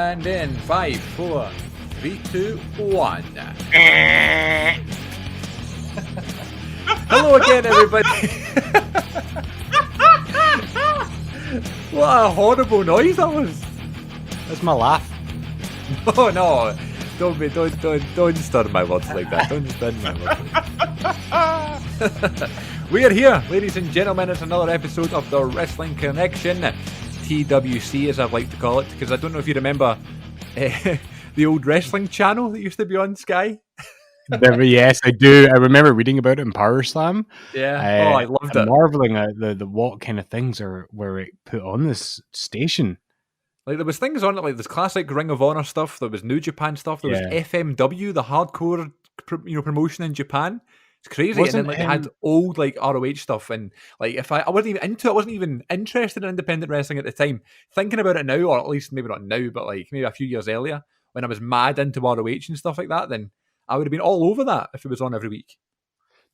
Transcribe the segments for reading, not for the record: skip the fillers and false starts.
And in 5, 4, 3, 2, 1. Hello again, everybody. What a horrible noise that was. That's my laugh. Oh no. Don't stir my words like that. Don't stir my words like that. We are here, ladies and gentlemen. It's another episode of the Wrestling Connection, TWC as I'd like to call it, because I don't know if you remember the old wrestling channel that used to be on Sky. Yes, I do. I remember reading about it in Power Slam. Yeah. I loved it. Marveling at the what kind of things were it put on this station. Like, there was things on it, like this classic Ring of Honor stuff. There was New Japan stuff. There was FMW, the hardcore promotion in Japan. It's crazy. And then they had old like ROH stuff, and like if I wasn't even into it, I wasn't even interested in independent wrestling at the time. Thinking about it now, or at least maybe not now, but like maybe a few years earlier, when I was mad into ROH and stuff like that, then I would have been all over that if it was on every week.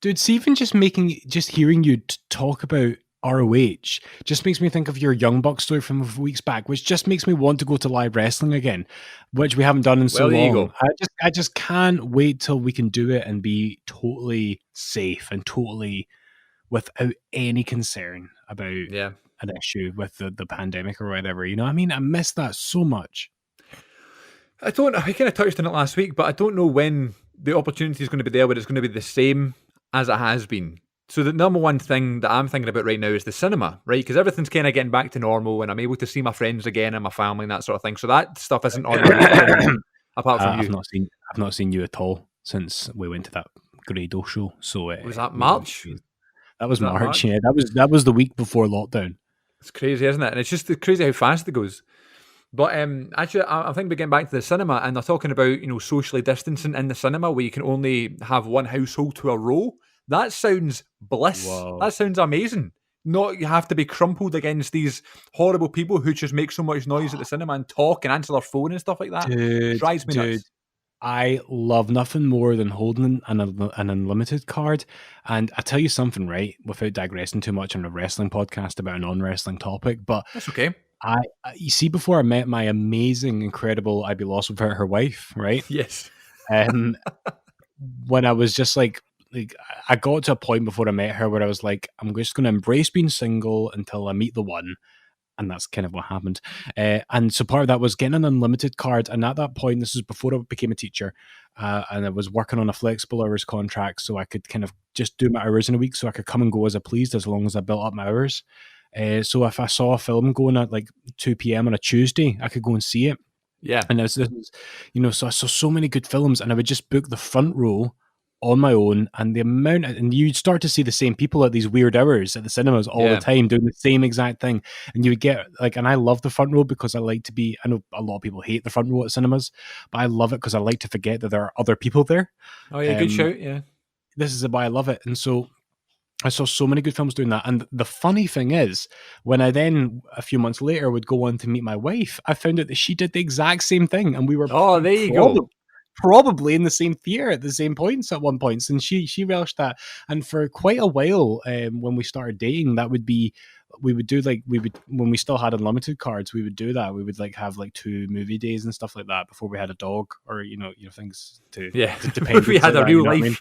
Dude, see, even just hearing you talk about ROH just makes me think of your Young Bucks story from a few weeks back, which just makes me want to go to live wrestling again, which we haven't done in so long. I just can't wait till we can do it and be totally safe and totally without any concern about an issue with the pandemic or whatever. You know what I mean? I miss that so much. I kind of touched on it last week, but I don't know when the opportunity is going to be there where it's going to be the same as it has been. So the number one thing that I'm thinking about right now is the cinema, right? Because everything's kind of getting back to normal and I'm able to see my friends again and my family and that sort of thing. So that stuff isn't on apart from you. I've not seen you at all since we went to that Grado show. So was that March? That was March, yeah. That was the week before lockdown. It's crazy, isn't it? And it's just crazy how fast it goes. But actually, I think we're getting back to the cinema, and they're talking about socially distancing in the cinema, where you can only have one household to a row. That sounds bliss. Whoa. That sounds amazing. Not you have to be crumpled against these horrible people who just make so much noise at the cinema and talk and answer their phone and stuff like that. It drives me nuts. I love nothing more than holding an unlimited card. And I tell you something, right? Without digressing too much on a wrestling podcast about a non-wrestling topic, but that's okay. You see, before I met my amazing, incredible I'd Be Lost Without Her wife, right? Yes. When I was just like I got to a point before I met her where I was like, I'm just going to embrace being single until I meet the one. And that's kind of what happened. And so part of that was getting an unlimited card. And at that point, this is before I became a teacher, and I was working on a flexible hours contract, so I could kind of just do my hours in a week, so I could come and go as I pleased as long as I built up my hours. So if I saw a film going at like 2 p.m. on a Tuesday, I could go and see it. Yeah. And so I saw so many good films, and I would just book the front row on my own, and and you'd start to see the same people at these weird hours at the cinemas all the time doing the same exact thing. And you would get and I love the front row because I like to be, I know a lot of people hate the front row at cinemas, but I love it because I like to forget that there are other people there. Oh yeah, good shout, yeah. This is why I love it. And so I saw so many good films doing that. And the funny thing is, when I then, a few months later, would go on to meet my wife, I found out that she did the exact same thing. And we were there you go. Probably in the same theater at the same points at one point. And she relished that. And for quite a while, when we started dating, when we still had unlimited cards, we would do that. We would have 2 movie days and stuff like that before we had a dog or things to depend. If we had a real life,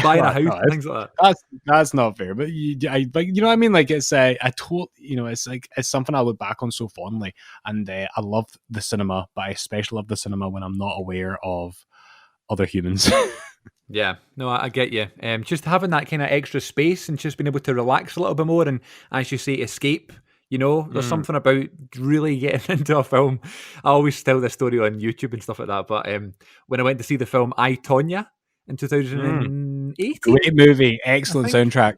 buying a house, things like that. That's not fair. But you know what I mean? Like it's it's something I look back on so fondly, and I love the cinema, but I especially love the cinema when I'm not aware of other humans. Yeah, no, I get you. Just having that kind of extra space and just being able to relax a little bit more and, as you say, escape. There's something about really getting into a film. I always tell this story on YouTube and stuff like that. But when I went to see the film I, Tonya in 2018. Great movie, excellent soundtrack.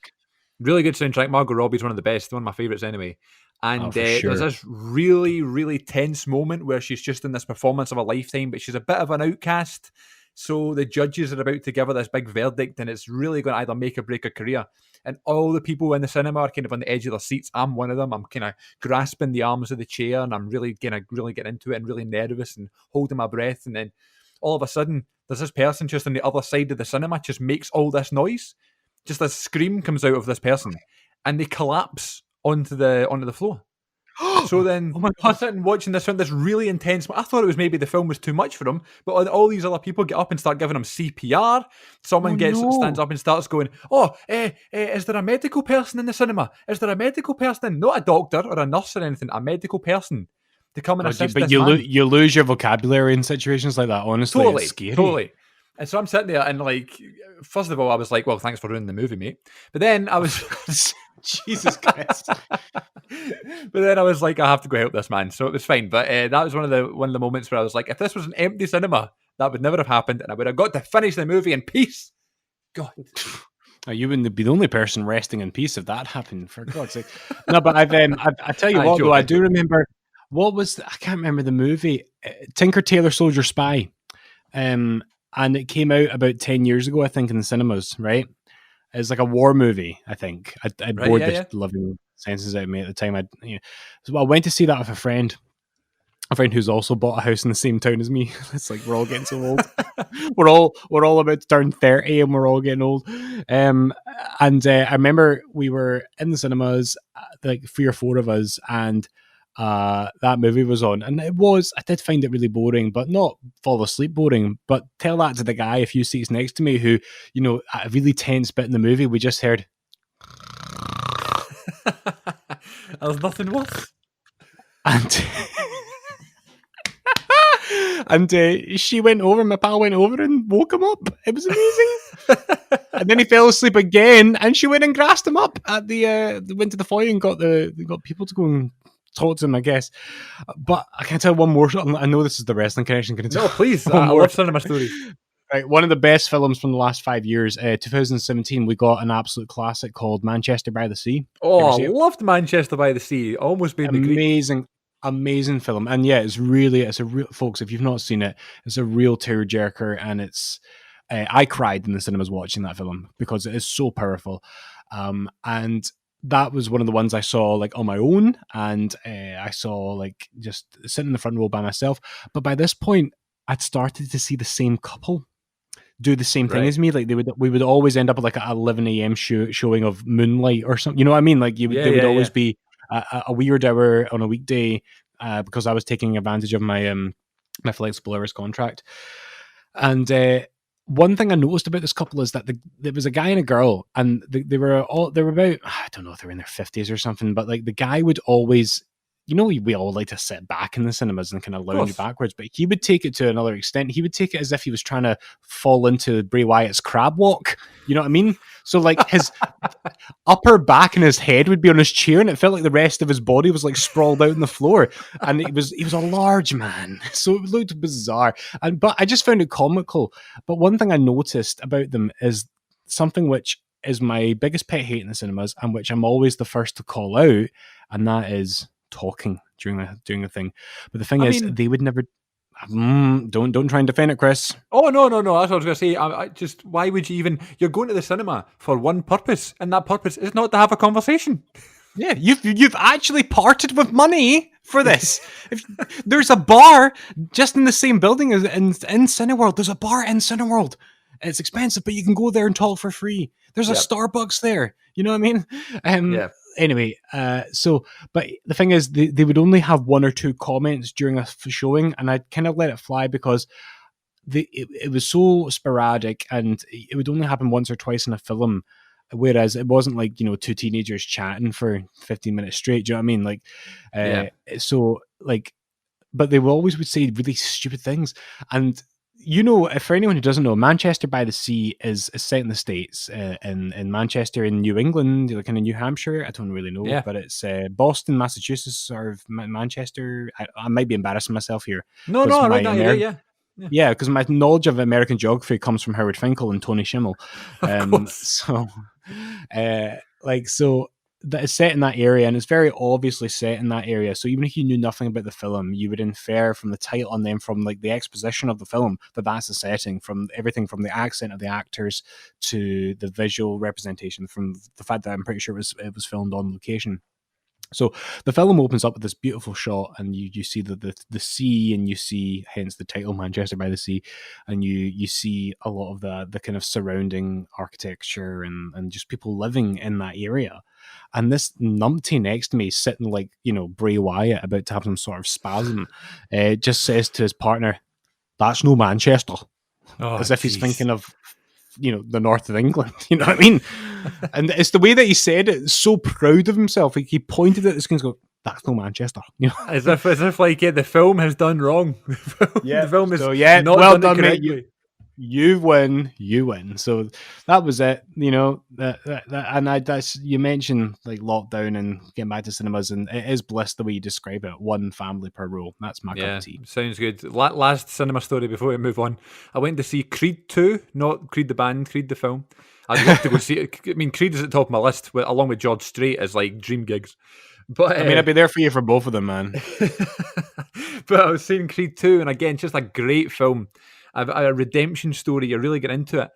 Really good soundtrack. Margot Robbie's one of the best, one of my favourites anyway. And there's this really, really tense moment where she's just in this performance of a lifetime, but she's a bit of an outcast. So the judges are about to give her this big verdict, and it's really going to either make or break her career. And all the people in the cinema are kind of on the edge of their seats. I'm one of them. I'm kind of grasping the arms of the chair, and I'm really getting into it and really nervous and holding my breath. And then all of a sudden, there's this person just on the other side of the cinema just makes all this noise. Just a scream comes out of this person, and they collapse onto the floor. So then Oh my we're god! sitting watching this really intense. I thought it was maybe the film was too much for him, but all these other people get up and start giving him CPR. Oh Someone stands no! up and starts going, "Oh, is there a medical person in the cinema? Is there a medical person? Not a doctor or a nurse or anything. A medical person to come and God, assist but this man." you lose your vocabulary in situations like that. Honestly, it's Totally, scary. totally. And so I'm sitting there and like, first of all, I was like, well, thanks for ruining the movie, mate. But then I was, Jesus Christ. but then I was like, I have to go help this man. So it was fine. But that was one of the moments where I was like, if this was an empty cinema, that would never have happened, and I would have got to finish the movie in peace. God. You wouldn't be the only person resting in peace if that happened, for God's sake. No, but I tell you I what, joke, though, I I do joke. remember I can't remember the movie, Tinker Tailor Soldier Spy, and it came out about 10 years ago, I think, in the cinemas. Right, it's like a war movie. I think I Right? bored Yeah, the yeah. living senses out of me at the time. So I went to see that with a friend. A friend who's also bought a house in the same town as me. It's like we're all getting so old. we're all about to turn 30 and we're all getting old. And I remember we were in the cinemas, like 3 or 4 of us, and that movie was on, and I did find it really boring, but not fall asleep boring. But tell that to the guy a few seats next to me who, at a really tense bit in the movie, we just heard. There's nothing worse. And and she went over, my pal went over and woke him up. It was amazing. And then he fell asleep again, and she went and grassed him up at went to the foyer and got people to go and talk to him, I guess. But I can tell one more. I know this is the wrestling connection. Can I tell No, please. one I more? love cinema stories. Right, one of the best films from the last 5 years, 2017, we got an absolute classic called Manchester by the Sea. Oh, I loved Manchester by the Sea. Almost made me Greek. Amazing film. And yeah, it's a real, folks, if you've not seen it, it's a real tearjerker, and I cried in the cinemas watching that film because it is so powerful. And that was one of the ones I saw like on my own, and I saw like just sitting in the front row by myself. But by this point, I'd started to see the same couple do the same thing as me. Like we would always end up at like a 11 a.m. showing of Moonlight or something. You know what I mean? Like there would always be a weird hour on a weekday because I was taking advantage of my my flexible hours contract. And one thing I noticed about this couple is that there was a guy and a girl, and they were about, I don't know if they were in their 50s or something, but like the guy would always, we all like to sit back in the cinemas and kind of lounge backwards, but he would take it to another extent. He would take it as if he was trying to fall into Bray Wyatt's crab walk. You know what I mean? So like his upper back and his head would be on his chair, and it felt like the rest of his body was like sprawled out on the floor. And he was a large man, so it looked bizarre. But I just found it comical. But one thing I noticed about them is something which is my biggest pet hate in the cinemas, and which I'm always the first to call out, and that is talking during the thing. But the thing is, they would never. Don't try and defend it, Chris. Oh no! That's what I was going to say. I just, why would you even? You're going to the cinema for one purpose, and that purpose is not to have a conversation. Yeah, you've actually parted with money for this. If there's a bar just in the same building as in Cineworld, there's a bar in Cineworld. It's expensive, but you can go there and talk for free. There's a Starbucks there. You know what I mean? Anyway, but the thing is, they would only have 1 or 2 comments during a showing, and I'd kind of let it fly because it was so sporadic, and it would only happen once or twice in a film. Whereas it wasn't like, 2 teenagers chatting for 15 minutes straight. Do you know what I mean? Like, so like, but they always would say really stupid things. And if for anyone who doesn't know, Manchester by the Sea is set in the States, in Manchester, in New England, like kind of New Hampshire. I don't really know, but it's Boston, Massachusetts, or Manchester. I might be embarrassing myself here. No, I read that idea, yeah, because my knowledge of American geography comes from Howard Finkel and Tony Schimmel. So that is set in that area, and it's very obviously set in that area. So even if you knew nothing about the film, you would infer from the title and then from like the exposition of the film that that's the setting, from everything from the accent of the actors to the visual representation, from the fact that I'm pretty sure it was filmed on location. So the film opens up with this beautiful shot, and you see the sea, and you see, hence the title, Manchester by the Sea, and you see a lot of the kind of surrounding architecture and just people living in that area. And this numpty next to me, sitting like, Bray Wyatt, about to have some sort of spasm, just says to his partner, "That's no Manchester," Oh, as if he's jeez. thinking of the north of England. You know what I mean? And it's the way that he said it, so proud of himself. Like, he pointed at the screen and go, "That's no Manchester." As if like the film has done wrong. Yeah. The film has So yeah, not well done it done, mate. correctly. You win. So that was it. And that's, you mentioned like lockdown and getting back to cinemas, and it is bliss the way you describe it. One family per row. That's my cup of Yeah, tea. sounds good. Last cinema story before we move on. I went to see Creed 2, not Creed the band, Creed the film. I'd love to go see it. I mean, Creed is at the top of my list, along with George Strait as like dream gigs. But I mean, I'd be there for you for both of them, man. but I was seeing Creed 2, and again, just a great film. A redemption story. You really get into it.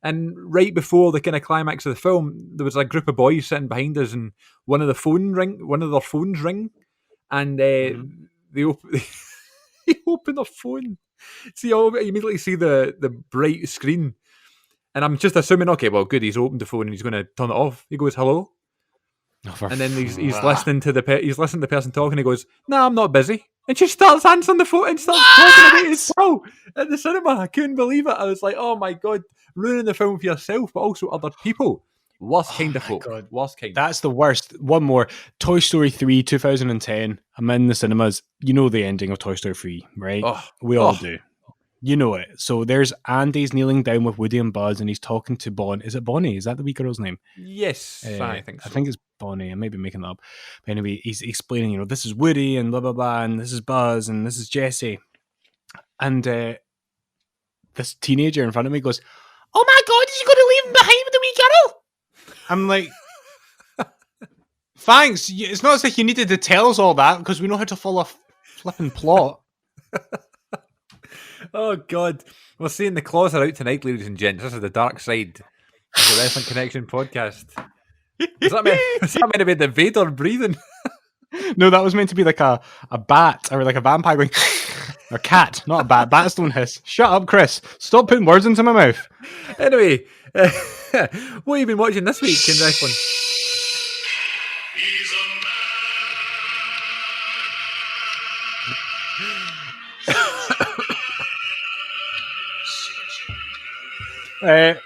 And right before the kind of climax of the film, there was a group of boys sitting behind us, and one of their phones ring, and they open, they open their phone. See, you immediately see the bright screen, and I'm just assuming, okay, well, good, he's opened the phone and he's going to turn it off. He goes, "Hello," and then he's listening to the person talking. He goes, "No, I'm not busy," and just starts answering the phone and starts talking about his pal at the cinema. I couldn't believe it. I was like, "Oh my god, ruining the film for yourself, but also other people." Worst kind of folk. God. Worst kind. That's the worst. One more. Toy Story 3, 2010. I'm in the cinemas. You know the ending of Toy Story 3, right? We all do. You know it. So there's Andy's kneeling down with Woody and Buzz, and he's talking to Bonnie. Is it Bonnie? Is that the wee girl's name? Yes, I think so. I think it's Bonnie. I may be making that up. But anyway, he's explaining, this is Woody and blah, blah, blah, and this is Buzz and this is Jesse. And this teenager in front of me goes, "Oh my God, is he going to leave him behind with the wee girl?" I'm like, thanks. It's not as if you needed to tell us all that, because we know how to follow a flipping plot. Oh God, we're seeing the claws are out tonight, ladies and gents. This is the dark side of the Wrestling Connection podcast. Was that meant to be the Vader breathing? No, that was meant to be like a bat, or like a vampire going, or cat, not a bat. Bats don't hiss. Shut up, Chris. Stop putting words into my mouth. Anyway, what have you been watching this week in wrestling?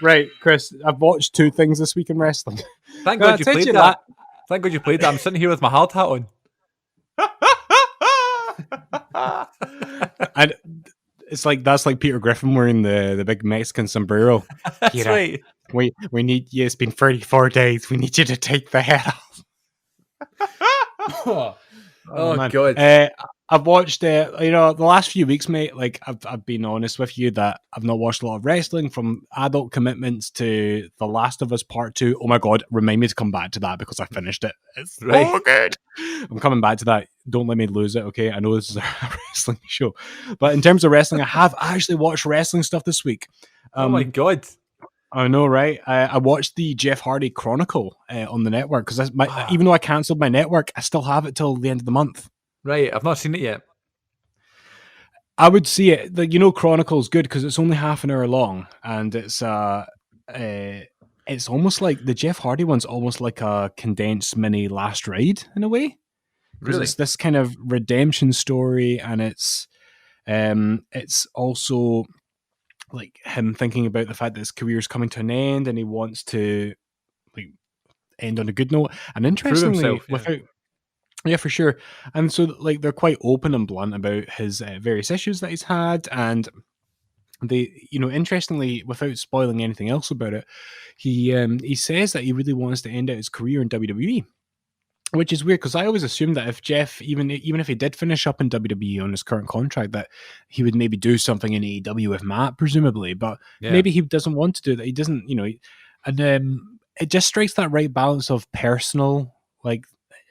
Right, Chris, I've watched 2 things this week in wrestling. Thank God you played that. Thank God you played that. I'm sitting here with my hard hat on. And it's like, that's like Peter Griffin wearing the big Mexican sombrero. That's Peter, right. We need you. It's been 34 days. We need you to take the head off. Oh God. I've watched the last few weeks, mate. Like, I've been honest with you that I've not watched a lot of wrestling, from Adult Commitments to The Last of Us Part 2. Oh my God, remind me to come back to that, because I finished it. It's so good. I'm coming back to that. Don't let me lose it, okay? I know this is a wrestling show, but in terms of wrestling, I have actually watched wrestling stuff this week. Oh my God. I know, right? I watched the Jeff Hardy Chronicle on the network, because even though I cancelled my network, I still have it till the end of the month. Right, I've not seen it yet. I would see it. Chronicle's good because it's only half an hour long, and it's almost like the Jeff Hardy one's almost like a condensed mini Last Ride in a way. Because it's this kind of redemption story, and it's also like him thinking about the fact that his career is coming to an end, and he wants to like end on a good note. And interestingly, yeah, for sure. And so, like, they're quite open and blunt about his various issues that he's had, and they, interestingly, without spoiling anything else about it, he says that he really wants to end out his career in WWE. Which is weird, because I always assumed that if Jeff, even if he did finish up in WWE on his current contract, that he would maybe do something in AEW with Matt, presumably. But maybe he doesn't want to do that. He doesn't, and it just strikes that right balance of personal, like,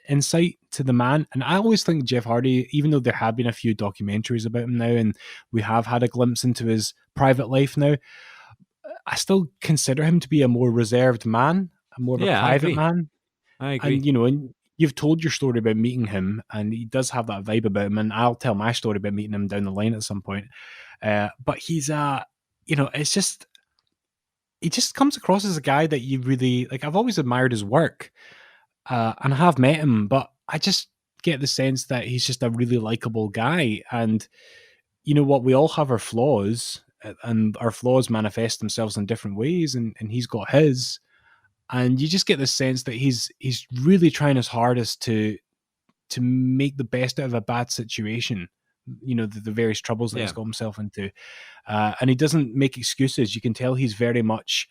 insight to the man. And I always think Jeff Hardy, even though there have been a few documentaries about him now, and we have had a glimpse into his private life now, I still consider him to be a more reserved man, a more of a private man. I agree. And you've told your story about meeting him, and he does have that vibe about him. And I'll tell my story about meeting him down the line at some point. But he's it's just he just comes across as a guy that you really like. I've always admired his work, and I have met him, but I just get the sense that he's just a really likable guy. And you know what? We all have our flaws, and our flaws manifest themselves in different ways, and he's got his. And you just get the sense that he's really trying his hardest to make the best out of a bad situation. You know, the various troubles that he's got himself into, and he doesn't make excuses. You can tell he's very much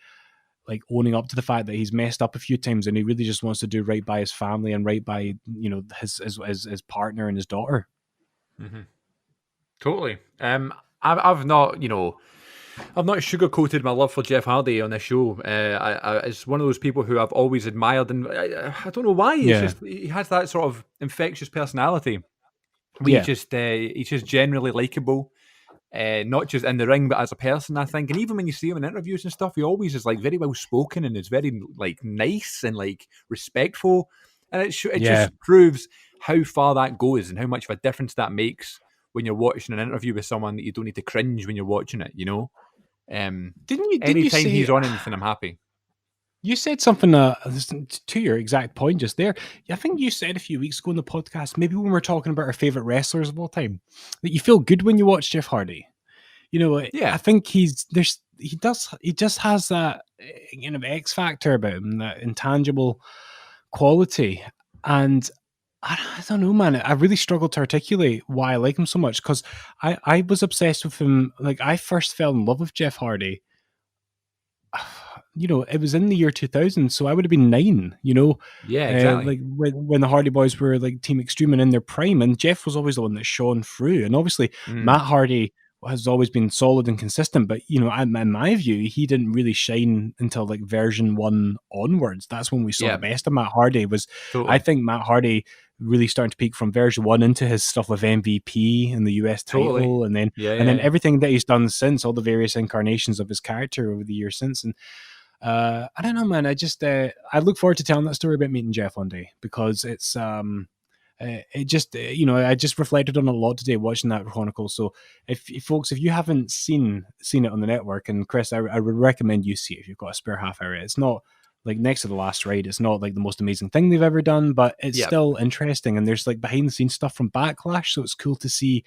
like owning up to the fact that he's messed up a few times, and he really just wants to do right by his family and right by, you know, his partner and his daughter. Mm-hmm. Totally. I've not, I've not sugarcoated my love for Jeff Hardy on this show. It's one of those people who I've always admired, and I don't know why. It's just he has that sort of infectious personality. He's just generally likable. Not just in the ring, but as a person, I think. And even when you see him in interviews and stuff, he always is like very well spoken and is very like nice and like respectful. And it just proves how far that goes and how much of a difference that makes when you're watching an interview with someone that you don't need to cringe when you're watching it. Didn't you anytime say he's on anything, I'm happy. You said something to your exact point just there. I think you said a few weeks ago in the podcast, maybe when we're talking about our favorite wrestlers of all time, that you feel good when you watch Jeff Hardy. You know, I think he just has that X factor about him, that intangible quality. And I don't know, man. I really struggled to articulate why I like him so much, because I was obsessed with him. Like, I first fell in love with Jeff Hardy. You know, it was in the year 2000, so I would have been 9. You know, exactly. Like when the Hardy Boys were like Team Extreme and in their prime, and Jeff was always the one that shone through. And obviously, Matt Hardy has always been solid and consistent, but you know, in my view, he didn't really shine until like version 1 onwards. That's when we saw the best of Matt Hardy. I think Matt Hardy really starting to peak from version 1 into his stuff with MVP and the US title, and then everything that he's done since, all the various incarnations of his character over the years since. And I don't know, man. I just I look forward to telling that story about meeting Jeff one day, because it's it just I just reflected on it a lot today watching that Chronicle. So if you haven't seen it on the network, and Chris, I would recommend you see it if you've got a spare half hour. It's not like next to The Last Ride, it's not like the most amazing thing they've ever done, but it's still interesting, and there's like behind the scenes stuff from Backlash, so it's cool to see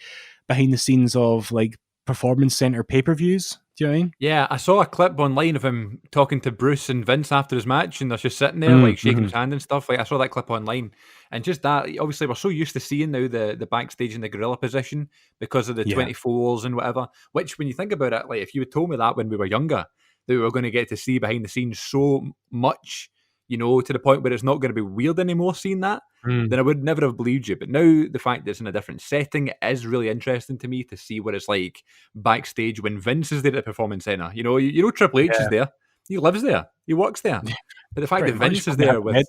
behind the scenes of like Performance Center pay-per-views. Do you know what I mean? Yeah, I saw a clip online of him talking to Bruce and Vince after his match, and they're just sitting there like shaking his hand and stuff. Like, I saw that clip online, and just that, obviously we're so used to seeing now the backstage in the gorilla position because of the 24s and whatever, which when you think about it, like if you had told me that when we were younger, that we were going to get to see behind the scenes so much, to the point where it's not going to be weird anymore seeing that, then I would never have believed you. But now the fact that it's in a different setting is really interesting to me to see what it's like backstage when Vince is there at the Performance Center. You know Triple H is there. He lives there. He works there. But the fact that Vince is there with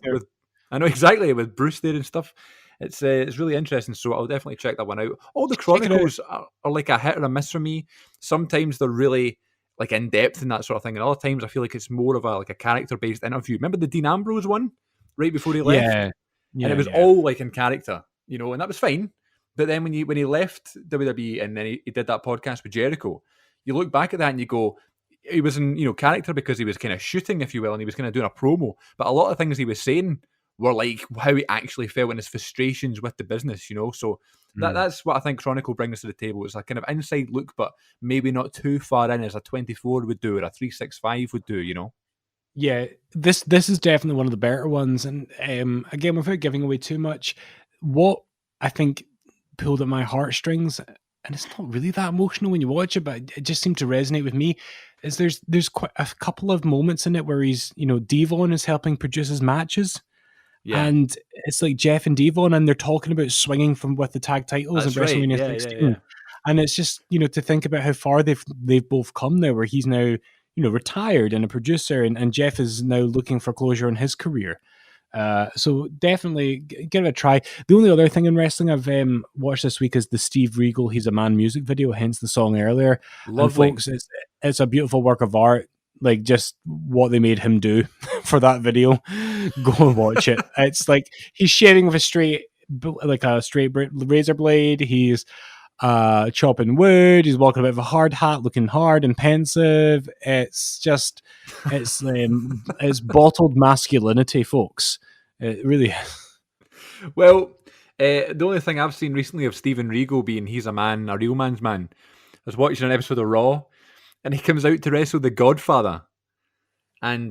I know exactly, with Bruce there and stuff, it's really interesting. So I'll definitely check that one out. All the Chronicles are like a hit or a miss for me. Sometimes they're really like in depth and that sort of thing, and other times I feel like it's more of a character based interview. Remember the Dean Ambrose one right before he left? And it was all like in character, and that was fine. But then when he left WWE and then he did that podcast with Jericho, you look back at that and you go, he was in character because he was kind of shooting, if you will, and he was kind of doing a promo. But a lot of things he was saying were like how he actually felt and his frustrations with the business, So that's what I think Chronicle brings to the table. It's a kind of inside look, but maybe not too far in as a 24 would do or a 365 would do, Yeah, this is definitely one of the better ones. And again, without giving away too much, what I think pulled at my heartstrings, and it's not really that emotional when you watch it, but it just seemed to resonate with me, is there's quite a couple of moments in it where he's, Devon is helping produce his matches. Yeah. And it's like Jeff and Devon, and they're talking about swinging from with the tag titles in WrestleMania 16. Yeah. And it's just, to think about how far they've both come now, where he's now, retired and a producer, and Jeff is now looking for closure in his career. So definitely give it a try. The only other thing in wrestling I've watched this week is the Steve Regal "He's a Man" music video, hence the song earlier. Lovely. And folks, it's a beautiful work of art, like just what they made him do for that video. Go and watch it. It's like he's shaving with a straight razor blade. He's chopping wood. He's walking about with a hard hat, looking hard and pensive. It's bottled masculinity, folks. It really is. Well, the only thing I've seen recently of Steven Regal being he's a man, a real man's man. I was watching an episode of Raw, and he comes out to wrestle the Godfather, and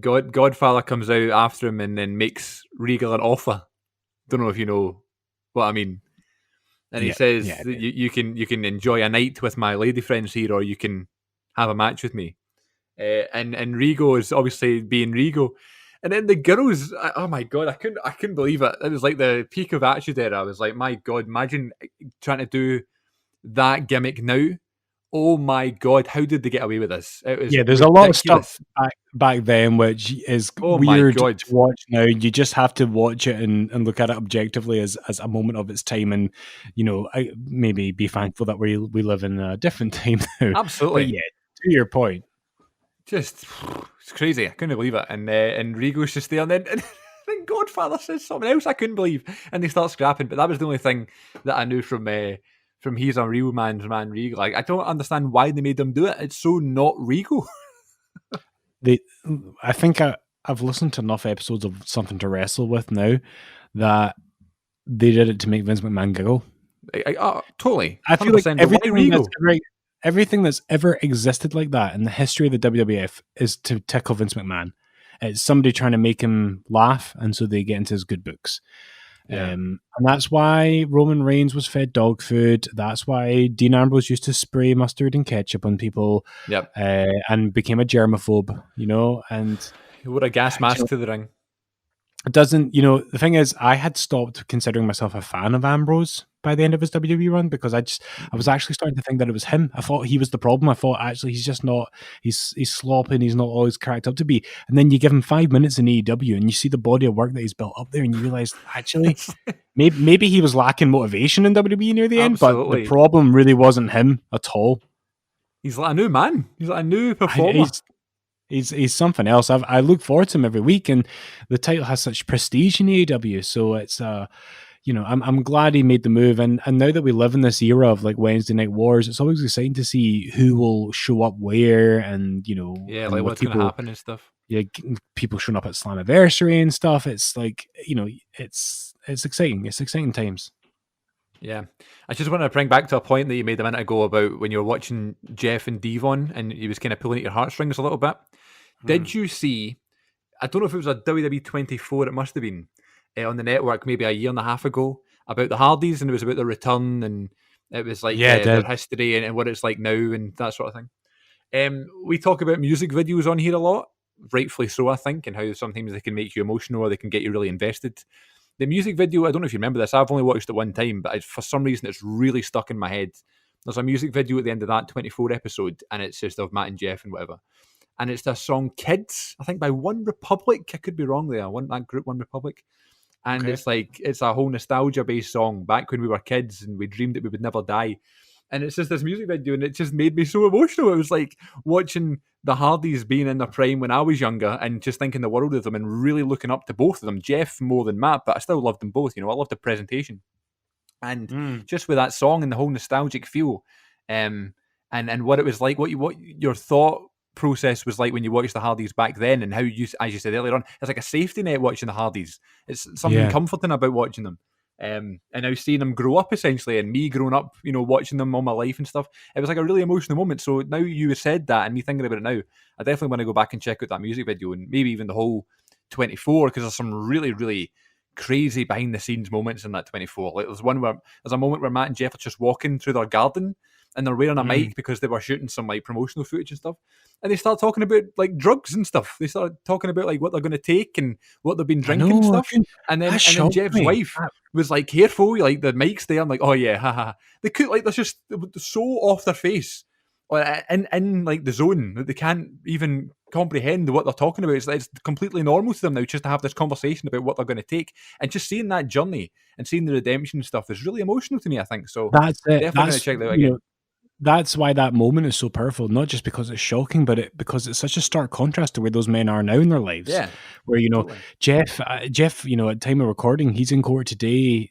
Godfather comes out after him and then makes Regal an offer. Don't know if you know what I mean. And he says you can enjoy a night with my lady friends here, or you can have a match with me. And Regal is obviously being Regal. And then the girls, oh my god, I couldn't believe it. It was like the peak of Attitude Era. I was like, my god, imagine trying to do that gimmick now. Oh my god, how did they get away with this? It was there's ridiculous. a lot of stuff back then which is weird to watch now. You just have to watch it and look at it objectively as a moment of its time, and maybe be thankful that we live in a different time now. Absolutely. But to your point, just it's crazy. I couldn't believe it. And Regal's just there, and then Godfather says something else I couldn't believe, and they start scrapping. But that was the only thing that I knew from he's a real man's man, Regal. Like, I don't understand why they made them do it. It's so not Regal. I think I've listened to enough episodes of Something to Wrestle With now that they did it to make Vince McMahon giggle. Totally. I feel like everything that's ever existed like that in the history of the WWF is to tickle Vince McMahon. It's somebody trying to make him laugh, and so they get into his good books. Yeah. And that's why Roman Reigns was fed dog food. That's why Dean Ambrose used to spray mustard and ketchup on people. Yep. And became a germaphobe, and he wore a gas mask to the ring. It doesn't, the thing is, I had stopped considering myself a fan of Ambrose by the end of his WWE run, because I was actually starting to think that it was him. I thought he was the problem. I thought actually he's just not, he's sloppy and he's not always cracked up to be. And then you give him 5 minutes in AEW and you see the body of work that he's built up there, and you realize actually maybe he was lacking motivation in WWE near the end, but the problem really wasn't him at all. He's like a new man. He's like a new performer. He's something else. I look forward to him every week, and the title has such prestige in AEW. So it's I'm glad he made the move. And now that we live in this era of like Wednesday Night Wars, it's always exciting to see who will show up where, and like what's going to happen and stuff. Yeah, people showing up at Slammiversary and stuff. It's like it's exciting. It's exciting times. Yeah. I just want to bring back to a point that you made a minute ago about when you were watching Jeff and Devon and he was kind of pulling at your heartstrings a little bit. Did you see, I don't know if it was a WWE 24, it must have been, on the network maybe a year and a half ago, about the Hardys, and it was about their return, and it was like their history and what it's like now and that sort of thing. We talk about music videos on here a lot, rightfully so, I think, and how sometimes they can make you emotional or they can get you really invested. The music video, I don't know if you remember this, I've only watched it one time, but for some reason it's really stuck in my head. There's a music video at the end of that 24 episode, and it's just of Matt and Jeff and whatever. And it's the song Kids, I think by One Republic. I could be wrong there. That group, One Republic. And it's a whole nostalgia-based song back when we were kids and we dreamed that we would never die. And it's just this music video, and it just made me so emotional. It was like watching the Hardys being in their prime when I was younger and just thinking the world of them and really looking up to both of them. Jeff more than Matt, but I still loved them both. I loved the presentation. And just with that song and the whole nostalgic feel, and what it was like, what your thought process was like when you watched the Hardys back then, and how you, as you said earlier on, it's like a safety net watching the Hardys. It's something comforting about watching them. And now seeing them grow up essentially, and me growing up, watching them all my life and stuff, it was like a really emotional moment. So now you said that, and me thinking about it now, I definitely want to go back and check out that music video, and maybe even the whole 24, because there's some really, really crazy behind the scenes moments in that 24. Like there's a moment where Matt and Jeff are just walking through their garden, and they're wearing a mic because they were shooting some like promotional footage and stuff. And they start talking about like drugs and stuff. They start talking about like what they're going to take and what they've been drinking and stuff. And then Jeff's wife was like, careful, like the mic's there. I'm like, oh yeah, haha. They could like, they're just so off their face in like the zone that they can't even comprehend what they're talking about. It's completely normal to them now just to have this conversation about what they're going to take. And just seeing that journey and seeing the redemption stuff is really emotional to me, I think. So that's it. Definitely going to check that out again. that's why that moment is so powerful, not just because it's shocking, but because it's such a stark contrast to where those men are now in their lives. Yeah, Where, totally. Jeff, at time of recording, he's in court today,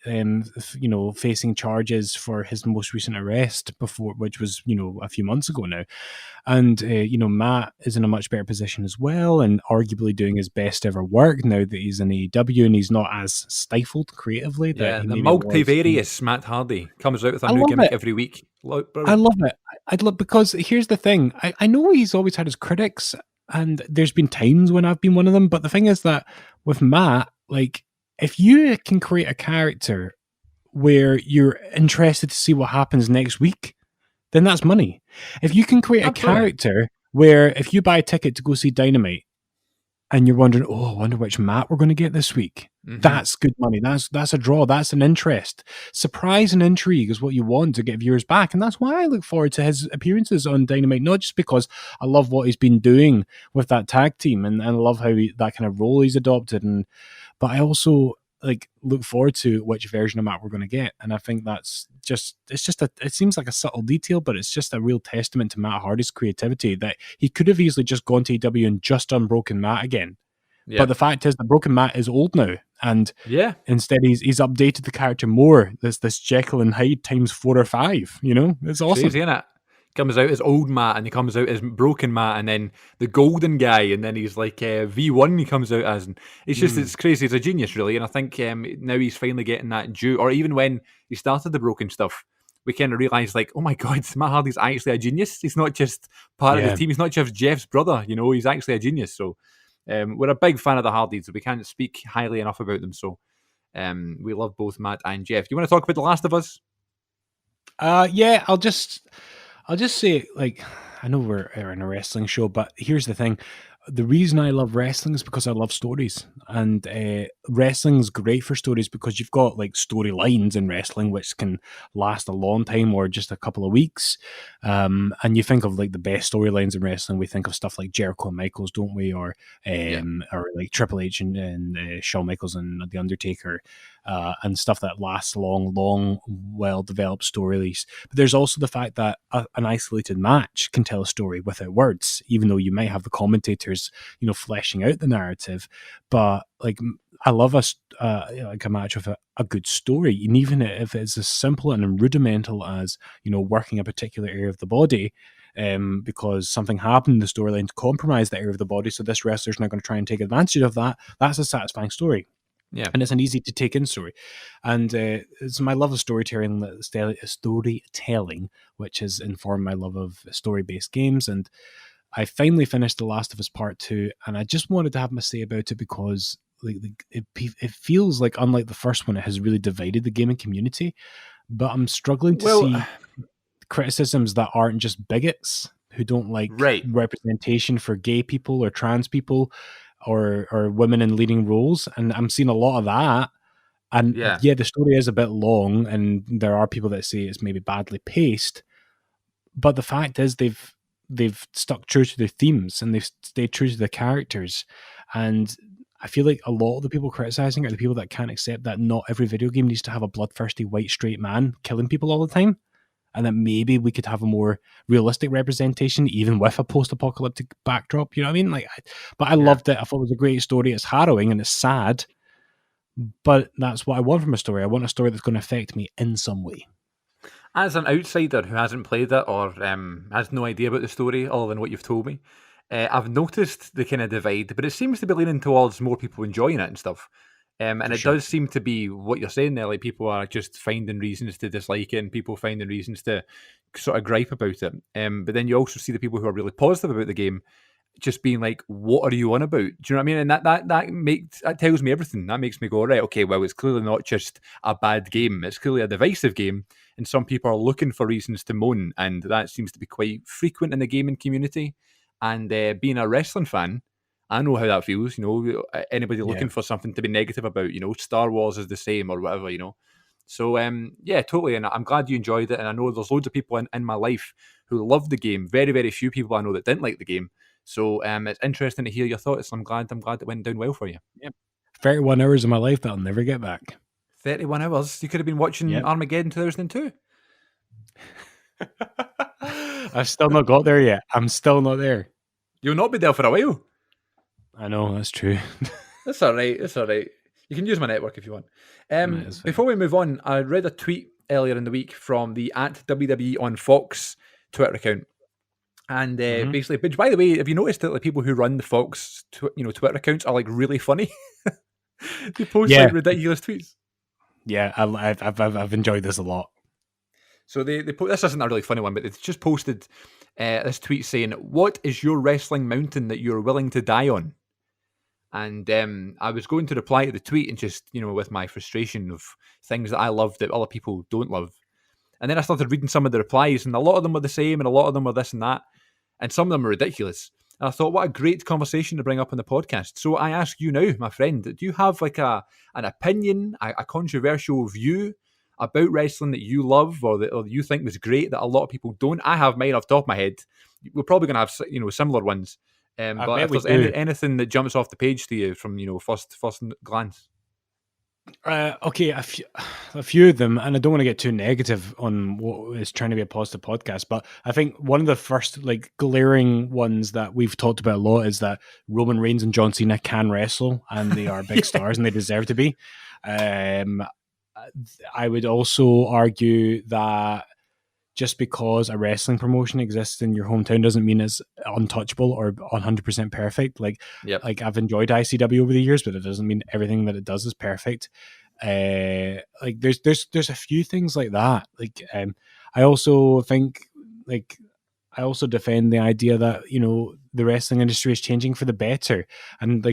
facing charges for his most recent arrest which was, a few months ago now. And, Matt is in a much better position as well, and arguably doing his best ever work now that he's in AEW and he's not as stifled creatively that Yeah, he the maybe was. multivarious Matt Hardy comes out with a I new love gimmick it. every week. I Brilliant. love it. I'd love because here's the thing. I know he's always had his critics, and there's been times when I've been one of them. But the thing is that with Matt, like, if you can create a character where you're interested to see what happens next week, then that's money. If you can create a Absolutely. character where if you buy a ticket to go see Dynamite and you're wondering, oh, I wonder which Matt we're going to get this week. Mm-hmm. That's good money. That's a draw. That's an interest. Surprise and intrigue is what you want to get viewers back. And that's why I look forward to his appearances on Dynamite, not just because I love what he's been doing with that tag team and I love how that kind of role he's adopted, but I also look forward to which version of Matt we're going to get. And I think it seems like a subtle detail, but it's just a real testament to Matt Hardy's creativity that he could have easily just gone to EW and just done Broken Matt again. Yeah. But the fact is that Broken Matt is old now, and yeah, instead he's updated the character more. This Jekyll and Hyde times 4 or 5. It's awesome. crazy, isn't it? Comes out as old Matt, and he comes out as Broken Matt, and then the Golden Guy, and then he's like V1. He comes out as, and it's crazy. He's a genius, really, and I think now he's finally getting that due. Or even when he started the Broken stuff, we kind of realised, like, oh my god, Matt Hardy's actually a genius. He's not just part of the team. He's not just Jeff's brother. He's actually a genius. So we're a big fan of the Hardys. We can't speak highly enough about them. So we love both Matt and Jeff. Do you want to talk about The Last of Us? Yeah, I'll just say, like, I know we're in a wrestling show, but here's the thing. The reason I love wrestling is because I love stories. And wrestling's great for stories because you've got like storylines in wrestling which can last a long time or just a couple of weeks. And you think of like the best storylines in wrestling, we think of stuff like Jericho and Michaels, don't we? Or like Triple H and Shawn Michaels and The Undertaker. And stuff that lasts long, well-developed stories. But there's also the fact that an isolated match can tell a story without words, even though you might have the commentators, fleshing out the narrative. But like, I love a match with a good story, and even if it's as simple and rudimental as working a particular area of the body. Because something happened in the storyline to compromise the area of the body, so this wrestler's now going to try and take advantage of that. That's a satisfying story. Yeah, and it's an easy to take in story, and it's my love of storytelling, which has informed my love of story-based games. And I finally finished The Last of Us Part 2, and I just wanted to have my say about it because it feels like, unlike the first one, it has really divided the gaming community. But I'm struggling to see criticisms that aren't just bigots who don't like representation for gay people or trans people or women in leading roles, and I'm seeing a lot of that. And the story is a bit long, and there are people that say it's maybe badly paced. But the fact is, they've stuck true to their themes and they've stayed true to the characters. And I feel like a lot of the people criticizing are the people that can't accept that not every video game needs to have a bloodthirsty white straight man killing people all the time. And that maybe we could have a more realistic representation, even with a post-apocalyptic backdrop. You know what I mean? But I loved it. I thought it was a great story. It's harrowing and it's sad, but that's what I want from a story. I want a story that's going to affect me in some way. As an outsider who hasn't played it or has no idea about the story other than what you've told me, I've noticed the kind of divide, but it seems to be leaning towards more people enjoying it and stuff. And it does seem to be what you're saying there. Like, people are just finding reasons to dislike it and people finding reasons to sort of gripe about it. But then you also see the people who are really positive about the game just being like, what are you on about? Do you know what I mean? And that tells me everything. That makes me go, right, okay, well, it's clearly not just a bad game. It's clearly a divisive game. And some people are looking for reasons to moan. And that seems to be quite frequent in the gaming community. And being a wrestling fan, I know how that feels. Anybody looking for something to be negative about, Star Wars is the same or whatever, So, totally. And I'm glad you enjoyed it. And I know there's loads of people in my life who love the game. Very, very few people I know that didn't like the game. So it's interesting to hear your thoughts. I'm glad it went down well for you. Yep. 31 hours of my life that I'll never get back. 31 hours? You could have been watching Armageddon 2002. I've still not got there yet. I'm still not there. You'll not be there for a while. I know, that's true. That's all right. That's all right. You can use my network if you want. Before we move on, I read a tweet earlier in the week from the @WWE on Fox Twitter account. And basically, but by the way, have you noticed that the people who run the Fox, Twitter accounts are like really funny? They post like ridiculous tweets. Yeah, I've enjoyed this a lot. So this isn't a really funny one, but they've just posted this tweet saying, "What is your wrestling mountain that you're willing to die on?" And I was going to reply to the tweet and just, with my frustration of things that I love that other people don't love. And then I started reading some of the replies, and a lot of them were the same, and a lot of them were this and that. And some of them are ridiculous. And I thought, what a great conversation to bring up on the podcast. So I ask you now, my friend, do you have like an opinion, a controversial view about wrestling that you love or that you think was great that a lot of people don't? I have mine off the top of my head. We're probably going to have similar ones. But if there's anything that jumps off the page to you from first glance. Okay, a few of them, and I don't want to get too negative on what is trying to be a positive podcast, but I think one of the first like glaring ones that we've talked about a lot is that Roman Reigns and John Cena can wrestle, and they are big stars, and they deserve to be. I would also argue that just because a wrestling promotion exists in your hometown doesn't mean it's untouchable or 100% perfect. Like I've enjoyed ICW over the years, but it doesn't mean everything that it does is perfect. Like there's a few things like that. Like I also think I also defend the idea that the wrestling industry is changing for the better, and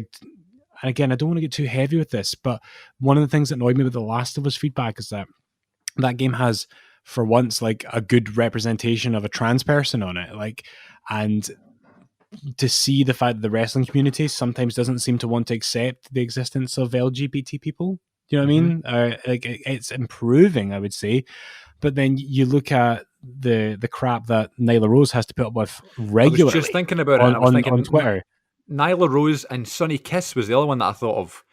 again, I don't want to get too heavy with this, but one of the things that annoyed me with the Last of Us feedback is that game has, for once, like a good representation of a trans person on it, and to see the fact that the wrestling community sometimes doesn't seem to want to accept the existence of LGBT people. Do you know what I mean? It's improving, I would say, but then you look at the crap that Nyla Rose has to put up with regularly. I was just thinking about it. I was thinking on Twitter. Nyla Rose and Sonny Kiss was the other one that I thought of.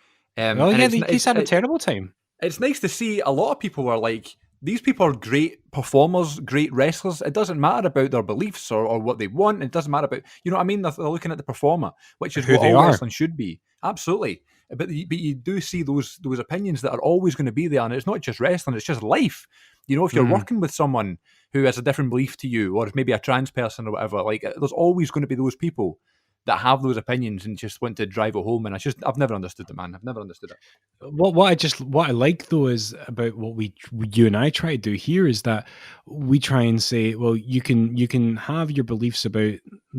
He's had a terrible time. It's nice to see a lot of people are like, these people are great performers, great wrestlers. It doesn't matter about their beliefs or what they want. It doesn't matter about, you know what I mean? They're looking at the performer, which is who what they all are. wrestling should be. Absolutely. But you do see those opinions that are always going to be there. And it's not just wrestling, it's just life. If you're working with someone who has a different belief to you, or maybe a trans person or whatever, like there's always going to be those people that have those opinions and just want to drive it home. And I've never understood it, man. I've never understood it. What I like though is about what you and I try to do here is that we try and say, well, you can have your beliefs about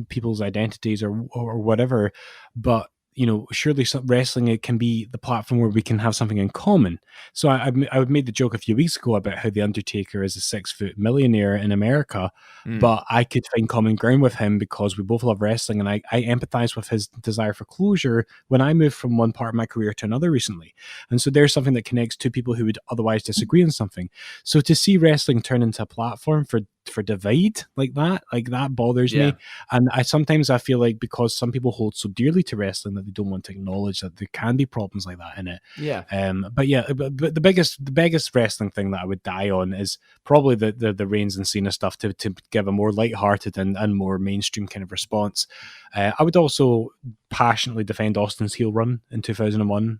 people's identities or whatever, but surely wrestling, it can be the platform where we can have something in common. So I made the joke a few weeks ago about how The Undertaker is a 6-foot millionaire in America, but I could find common ground with him because we both love wrestling, and I empathize with his desire for closure when I moved from one part of my career to another recently. And so there's something that connects two people who would otherwise disagree on something. So to see wrestling turn into a platform for divide like that bothers me. And I sometimes feel like because some people hold so dearly to wrestling that they don't want to acknowledge that there can be problems like that in it. But the biggest wrestling thing that I would die on is probably the Reigns and Cena stuff to give a more lighthearted and more mainstream kind of response. I would also passionately defend Austin's heel run in 2001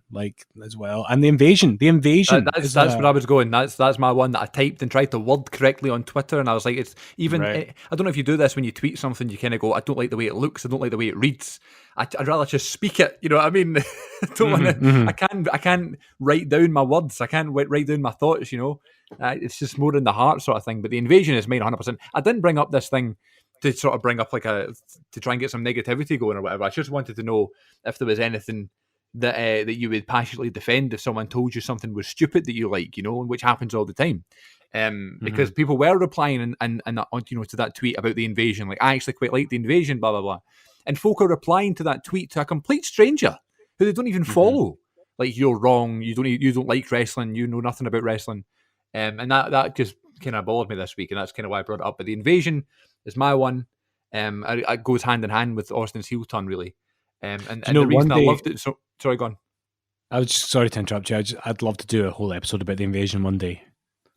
as well, and the invasion. That's where I was going. That's my one that I typed and tried to word correctly on Twitter, and I was like, it's even. Right. I don't know if you do this when you tweet something. You kind of go, I don't like the way it looks. I don't like the way it reads. I'd rather just speak it. You know what I mean? I don't want to. I can't write down my words. I can't write down my thoughts. It's just more in the heart sort of thing. But the invasion is mine 100%. I didn't bring up this thing to sort of bring up to try and get some negativity going or whatever. I just wanted to know if there was anything that you would passionately defend if someone told you something was stupid that you like, which happens all the time. Because people were replying and to that tweet about the invasion, like, I actually quite like the invasion, blah blah blah, and folk are replying to that tweet to a complete stranger who they don't even follow. Like, you're wrong. You don't like wrestling. You know nothing about wrestling. And that just kind of bothered me this week, and that's kind of why I brought it up. But the invasion is my one. It goes hand in hand with Austin's heel turn, really. And the reason I loved it. So sorry, go on. I was just, sorry to interrupt you. I'd love to do a whole episode about the invasion one day.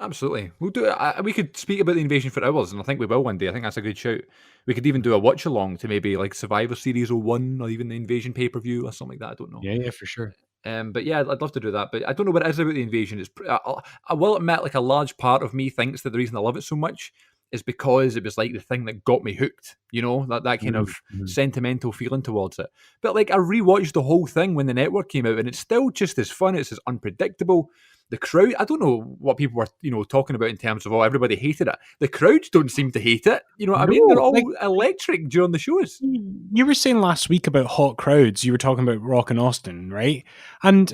Absolutely. We'll do it. We could speak about the invasion for hours, and I think we will one day. I think that's a good shout. We could even do a watch along to maybe like Survivor Series 01 or even the Invasion pay per view or something like that. I don't know. Yeah, for sure. But yeah, I'd love to do that. But I don't know what it is about the invasion. I will admit, like a large part of me thinks that the reason I love it so much is because it was like the thing that got me hooked. You know, that kind of sentimental feeling towards it. But like I rewatched the whole thing when the network came out, and it's still just as fun. It's as unpredictable. The crowd, I don't know what people were, talking about in terms of, everybody hated it. The crowds don't seem to hate it. You know what I mean? They're all electric during the shows. You were saying last week about hot crowds. You were talking about Rock and Austin, right? And,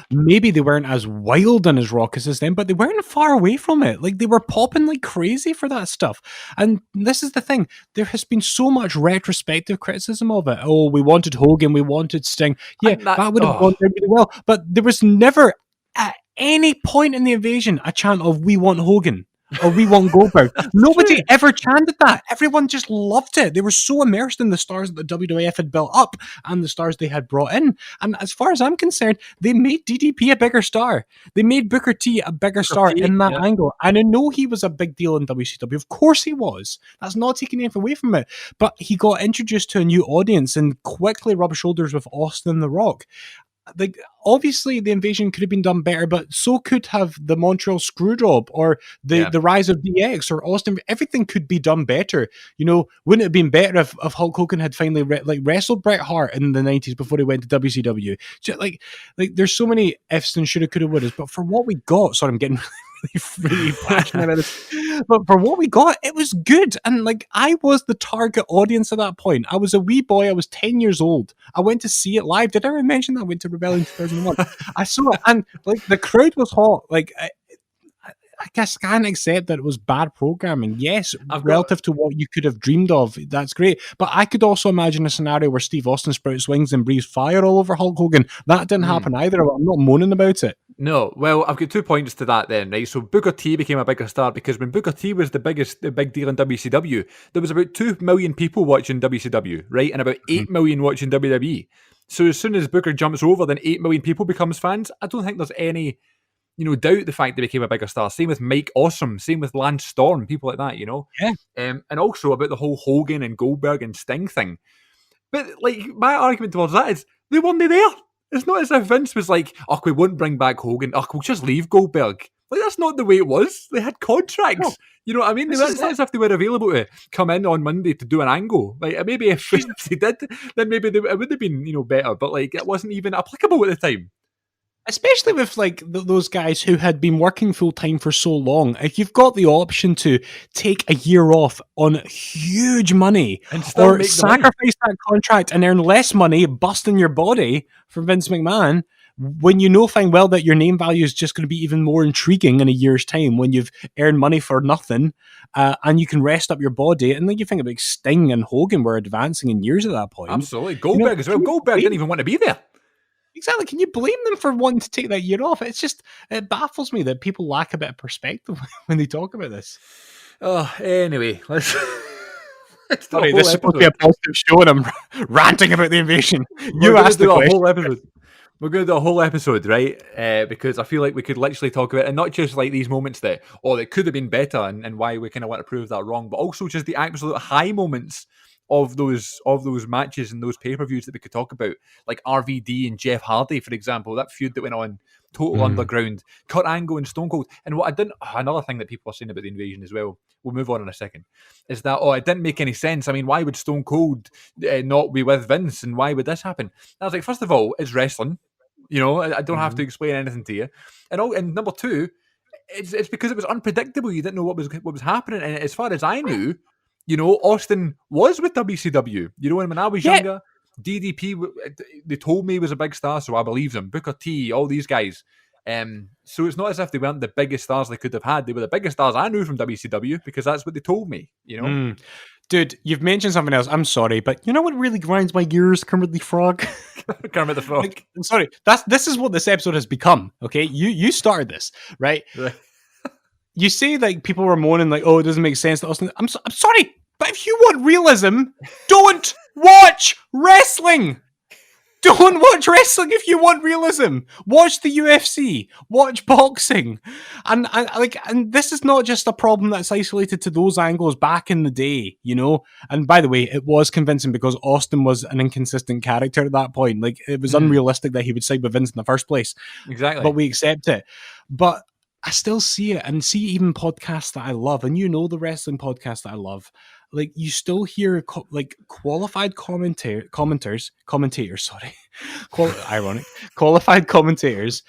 maybe they weren't as wild and as raucous as them, but they weren't far away from it. Like, they were popping like crazy for that stuff. And this is the thing. There has been so much retrospective criticism of it. Oh, we wanted Hogan, we wanted Sting. Yeah, that would have gone really well. But there was never at any point in the invasion a chant of "We want Hogan" or "We want Goldberg." Nobody ever chanted that. Everyone just loved it. They were so immersed in the stars that the WWF had built up and the stars they had brought in. And as far as I'm concerned, they made DDP a bigger star. They made Booker T a bigger star in that angle. And I know he was a big deal in WCW. Of course he was. That's not taking anything away from it. But he got introduced to a new audience and quickly rubbed shoulders with Austin and The Rock. Like, obviously the invasion could have been done better, but so could have the Montreal Screwjob or the rise of DX or Austin. Everything could be done better. Wouldn't it have been better if Hulk Hogan had finally wrestled Bret Hart in the 90s before he went to WCW? Like there's so many ifs and shoulda, coulda, wouldas, but for what we got, sorry, I'm getting really passionate about this. But for what we got, it was good. And I was the target audience at that point. I was a wee boy. I was 10 years old. I went to see it live. Did I ever mention that I went to Rebellion 2001? I saw it, and the crowd was hot. I guess I can't accept that it was bad programming. Yes, relative to what you could have dreamed of, that's great. But I could also imagine a scenario where Steve Austin sprouts wings and breathes fire all over Hulk Hogan. That didn't happen either. I'm not moaning about it. No, well, I've got 2 points to that then, right? So Booker T became a bigger star because when Booker T was the big deal in WCW, there was about 2 million people watching WCW, right? And about 8 million watching WWE. So as soon as Booker jumps over, then 8 million people becomes fans. I don't think there's any doubt the fact they became a bigger star. Same with Mike Awesome, same with Lance Storm, people like that, Yeah. And also about the whole Hogan and Goldberg and Sting thing. But my argument towards that is they weren't there. It's not as if Vince was like, "Oh, we won't bring back Hogan. Oh, we'll just leave Goldberg." That's not the way it was. They had contracts. No. You know what I mean? It's not as if they were available to come in on Monday to do an angle. Maybe if they did, then maybe it would have been better. But it wasn't even applicable at the time. Especially with those guys who had been working full time for so long. If you've got the option to take a year off on huge money or sacrifice that contract and earn less money, busting your body for Vince McMahon, when you know fine well that your name value is just going to be even more intriguing in a year's time when you've earned money for nothing and you can rest up your body. And then you think about Sting and Hogan were advancing in years at that point. Absolutely. Goldberg as well. Goldberg didn't even want to be there. Exactly. Can you blame them for wanting to take that year off? It baffles me that people lack a bit of perspective when they talk about this. Oh, anyway, let's Sorry, this is supposed to be a positive show and I'm ranting about the invasion. You asked the question. Whole episode. We're going to do a whole episode, right? Because I feel like we could literally talk about it, and not just these moments that could have been better and why we kind of want to prove that wrong, but also just the absolute high moments of those matches and those pay-per-views that we could talk about, like RVD and Jeff Hardy, for example, that feud that went on, Total Underground, Kurt Angle and Stone Cold. And what another thing that people are saying about the invasion as well, we'll move on in a second, is that, it didn't make any sense. I mean, why would Stone Cold not be with Vince, and why would this happen? And I was like, first of all, it's wrestling. I don't have to explain anything to you. And number two, it's because it was unpredictable. You didn't know what was happening. And as far as I knew, Austin was with WCW. When I was younger, DDP, they told me he was a big star, so I believed them. Booker T, all these guys. So it's not as if they weren't the biggest stars they could have had. They were the biggest stars I knew from WCW because that's what they told me, Dude, you've mentioned something else. I'm sorry, but you know what really grinds my gears, Kermit the Frog? Kermit the Frog. I'm sorry. This is what this episode has become, okay? You started this, right? You say people were moaning oh, it doesn't make sense to Austin. I'm sorry, but if you want realism, don't watch wrestling. Don't watch wrestling if you want realism. Watch the UFC. Watch boxing. And this is not just a problem that's isolated to those angles back in the day, you know? And by the way, it was convincing because Austin was an inconsistent character at that point. Like, it was unrealistic that he would side with Vince in the first place. Exactly. But we accept it. But I still see it, and see even podcasts that I love, and you know the wrestling podcasts that I love, like, you still hear qualified commentators, sorry, ironic, qualified commentators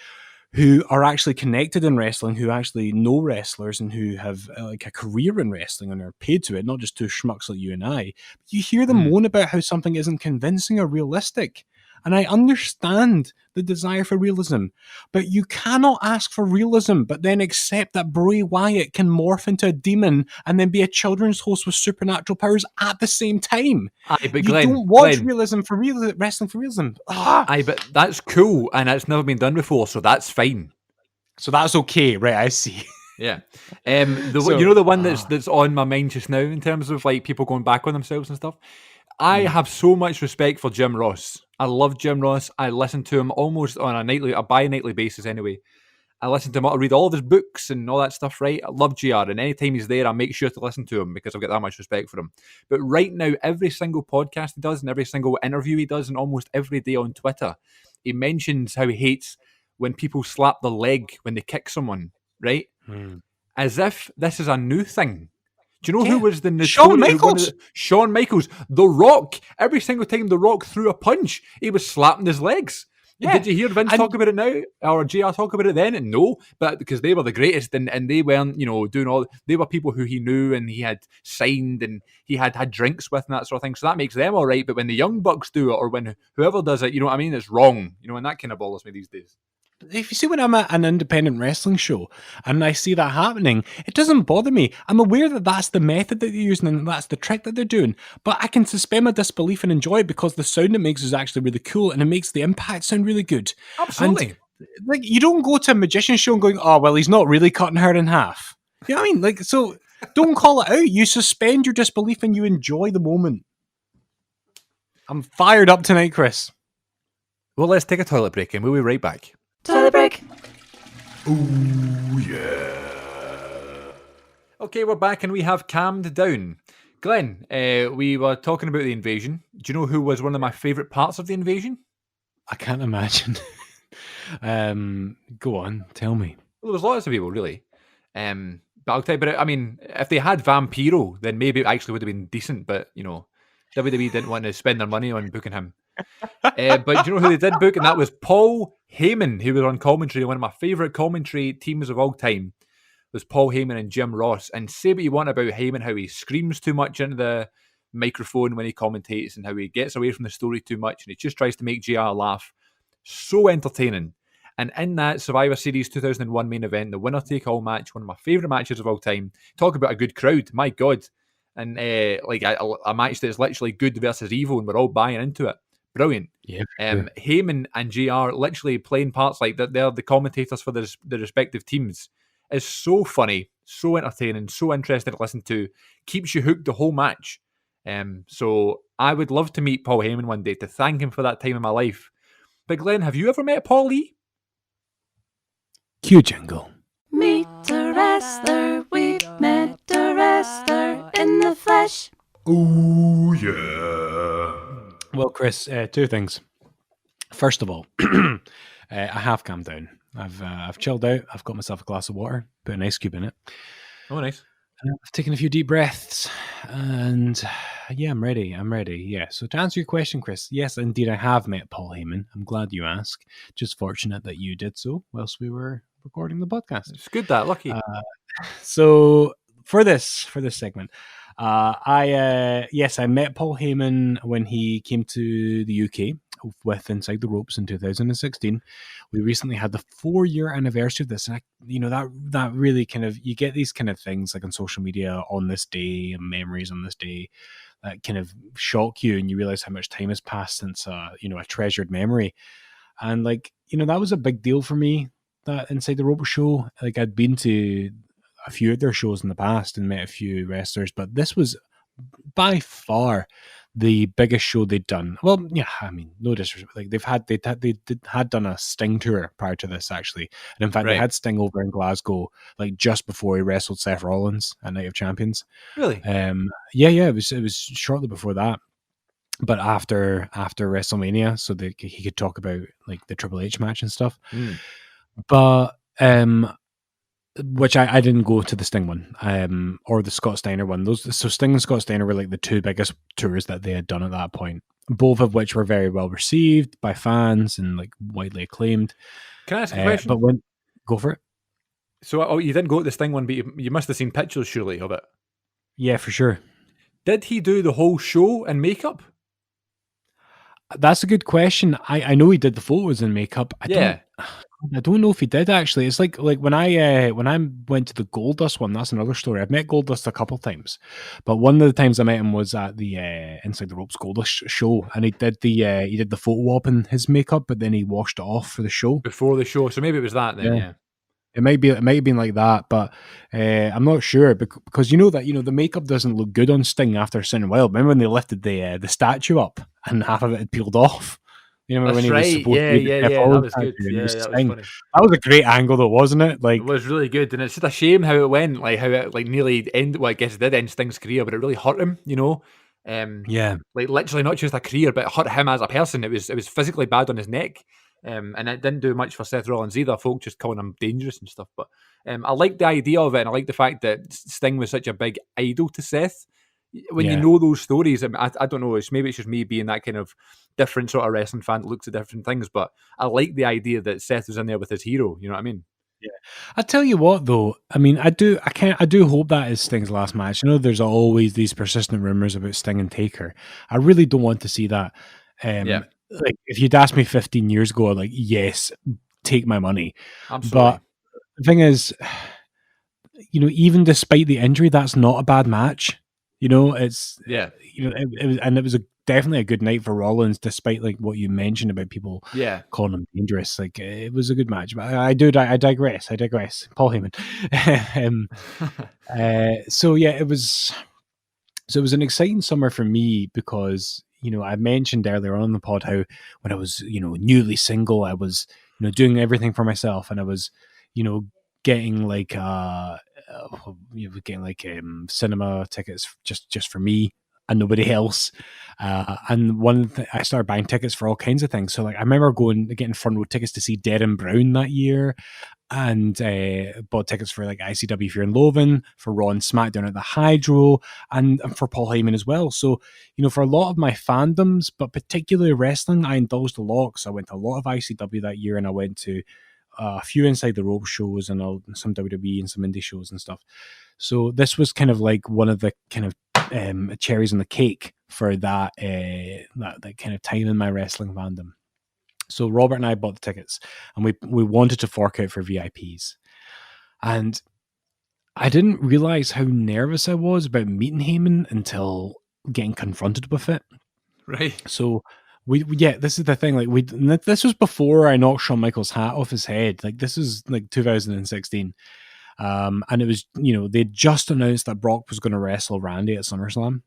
who are actually connected in wrestling, who actually know wrestlers and who have like a career in wrestling and are paid to it, not just two schmucks like you and I. You hear them moan about how something isn't convincing or realistic. And I understand the desire for realism, but you cannot ask for realism, but then accept that Bray Wyatt can morph into a demon and then be a children's host with supernatural powers at the same time. Aye, but you don't watch realism for realism, wrestling for realism. Aye, but that's cool, and it's never been done before, so that's fine. So that's okay, right? I see. Yeah. You know the one that's on my mind just now in terms of like people going back on themselves and stuff? I have so much respect for Jim Ross. I love Jim Ross. I listen to him almost on a bi-nightly basis anyway. I listen to him, I read all of his books and all that stuff, right? I love JR, and anytime he's there, I make sure to listen to him because I've got that much respect for him. But right now, every single podcast he does and every single interview he does and almost every day on Twitter, he mentions how he hates when people slap the leg when they kick someone, right? As if this is a new thing. Do you know who was the notorious Shawn Michaels? The Rock. Every single time The Rock threw a punch, he was slapping his legs. Yeah. Did you hear Vince talk about it now? Or JR talk about it then? No, but because they were the greatest and they weren't, doing all... They were people who he knew and he had signed and he had drinks with and that sort of thing. So that makes them all right. But when the Young Bucks do it or when whoever does it, you know what I mean? It's wrong. And that kind of bothers me these days. If you see when I'm at an independent wrestling show and I see that happening, it doesn't bother me. I'm aware that that's the method that they're using and that's the trick that they're doing, but I can suspend my disbelief and enjoy it because the sound it makes is actually really cool and it makes the impact sound really good. Absolutely. And, you don't go to a magician show and going, oh, well, he's not really cutting her in half. You know what I mean? So don't call it out. You suspend your disbelief and you enjoy the moment. I'm fired up tonight, Chris. Well, let's take a toilet break and we'll be right back. Toilet break. Ooh, yeah. Okay, we're back and we have calmed down. Glenn, we were talking about the invasion. Do you know who was one of my favourite parts of the invasion? I can't imagine. Go on, tell me. Well, there was lots of people, really. But I'll tell you about it. I mean, if they had Vampiro, then maybe it actually would have been decent, but, WWE didn't want to spend their money on booking him. But do you know who they did book? And that was Paul Heyman, who was on commentary. One of my favourite commentary teams of all time was Paul Heyman and Jim Ross. And say what you want about Heyman, how he screams too much into the microphone when he commentates and how he gets away from the story too much and he just tries to make JR laugh. So entertaining. And in that Survivor Series 2001 main event, the winner-take-all match, one of my favourite matches of all time. Talk about a good crowd, my God. And a match that's literally good versus evil and we're all buying into it. Brilliant. Yeah. Heyman and JR literally playing parts like that. They're the commentators for the respective teams. Is so funny, so entertaining, so interesting to listen to. Keeps you hooked the whole match. So I would love to meet Paul Heyman one day to thank him for that time in my life. But Glenn, have you ever met Paul Lee? Cue jingle. Meet a wrestler, we've met a wrestler in the flesh. Oh yeah. Well, Chris, two things. First of all, I have calmed down. I've chilled out. I've got myself a glass of water, put an ice cube in it. Oh, nice. I've taken a few deep breaths, and yeah, I'm ready. Yeah. So to answer your question, Chris, yes, indeed, I have met Paul Heyman. I'm glad you asked. Just fortunate that you did so whilst we were recording the podcast. It's good that lucky. So for this segment. I met Paul Heyman when he came to the UK with Inside the Ropes in 2016. We recently had the 4-year anniversary of this, and that really kind of, you get these kind of things like on social media on this day and memories on this day that kind of shock you, and you realize how much time has passed since a treasured memory. And that was a big deal for me, that Inside the Ropes show. Like, I'd been to a few of their shows in the past and met a few wrestlers, but this was by far the biggest show they'd done. Well, yeah, I mean, no disrespect. Like they had done a Sting tour prior to this, actually, and in fact, they had Sting over in Glasgow like just before he wrestled Seth Rollins at Night of Champions. Really? Yeah, it was shortly before that, but after WrestleMania, so that he could talk about like the Triple H match and stuff. But which I didn't go to the Sting one, or the Scott Steiner one. So Sting and Scott Steiner were like the two biggest tours that they had done at that point, both of which were very well received by fans and like widely acclaimed. Can I ask a question? But go for it. So, you didn't go to the Sting one, but you must have seen pictures, surely, of it. Yeah, for sure. Did he do the whole show in makeup? That's a good question. I know he did the photos in makeup. I don't know if he did actually. It's like when I went to the Goldust one. That's another story. I've met Goldust a couple times, but one of the times I met him was at the Inside the Ropes Goldust show, and he did the photo op in his makeup, but then he washed it off for the show before the show. So maybe it was that then. Yeah. It might have been like that, but I'm not sure because the makeup doesn't look good on Sting after a certain while. Remember when they lifted the statue up and half of it had peeled off? You know, when he was supposed to be that was good. Yeah, that was funny. That was a great angle, though, wasn't it? Like, it was really good, and it's just a shame how it went. Like how it nearly ended. Well, I guess it did end Sting's career, but it really hurt him. You know. Like literally not just a career, but it hurt him as a person. It was physically bad on his neck. And it didn't do much for Seth Rollins either. Folk just calling him dangerous and stuff. But I like the idea of it, and I like the fact that Sting was such a big idol to Seth. When you know those stories, I don't know. Maybe it's just me being that kind of different sort of wrestling fan that looks at different things. But I like the idea that Seth was in there with his hero. You know what I mean? Yeah. I tell you what, though. I mean, I do hope that is Sting's last match. You know, there's always these persistent rumors about Sting and Taker. I really don't want to see that. Like if you'd asked me 15 years ago, I'd like, yes, take my money. Absolutely. But the thing is, even despite the injury, that's not a bad match. It was definitely a good night for Rollins, despite like what you mentioned about people calling him dangerous. Like it was a good match. But I digress. Paul Heyman. It was an exciting summer for me because I mentioned earlier on in the pod how when I was newly single, I was doing everything for myself, and I was getting like cinema tickets just for me and nobody else. And I started buying tickets for all kinds of things. So like I remember getting front row tickets to see Dead and Brown that year, and bought tickets for like ICW Fear and Loathing, for Raw and SmackDown at the Hydro, and for Paul Heyman as well. So for a lot of my fandoms, but particularly wrestling, I indulged a lot. So I went to a lot of ICW that year, and I went to a few Inside the Ropes shows and some WWE and some indie shows and stuff. So this was kind of like one of the kind of cherries on the cake for that kind of time in my wrestling fandom. So Robert and I bought the tickets, and we wanted to fork out for VIPs. And I didn't realize how nervous I was about meeting Heyman until getting confronted with it. Right. So this is the thing. Like this was before I knocked Shawn Michaels' hat off his head. Like this is like 2016. And it was, they just announced that Brock was going to wrestle Randy at SummerSlam.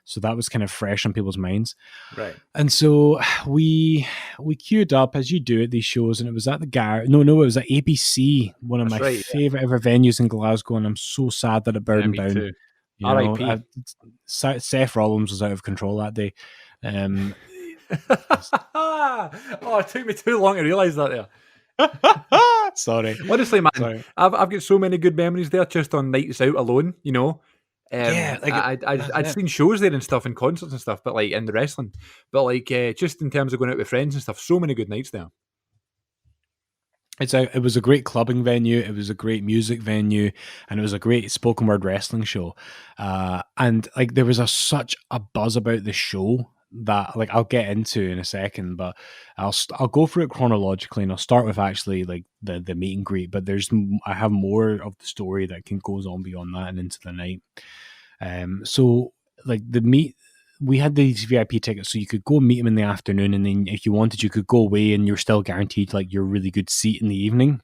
So that was kind of fresh on people's minds. Right. And so we queued up as you do at these shows, and it was at the it was at ABC, one of my favorite ever venues in Glasgow, and I'm so sad that it burned down. Too. R.I.P. Seth Rollins was out of control that day. It took me too long to realise that there. Sorry. Honestly, man, I've got so many good memories there just on nights out alone, I'd seen shows there and stuff and concerts and stuff, but like in the wrestling, but like just in terms of going out with friends and stuff, so many good nights there. It was a great clubbing venue, it was a great music venue, and it was a great spoken word wrestling show. And like there was such a buzz about the show that like I'll get into in a second, but I'll go through it chronologically, and I'll start with actually like the meet and greet, but I have more of the story that goes on beyond that and into the night. So like we had these VIP tickets, so you could go meet him in the afternoon, and then if you wanted, you could go away, and you're still guaranteed like your really good seat in the evening,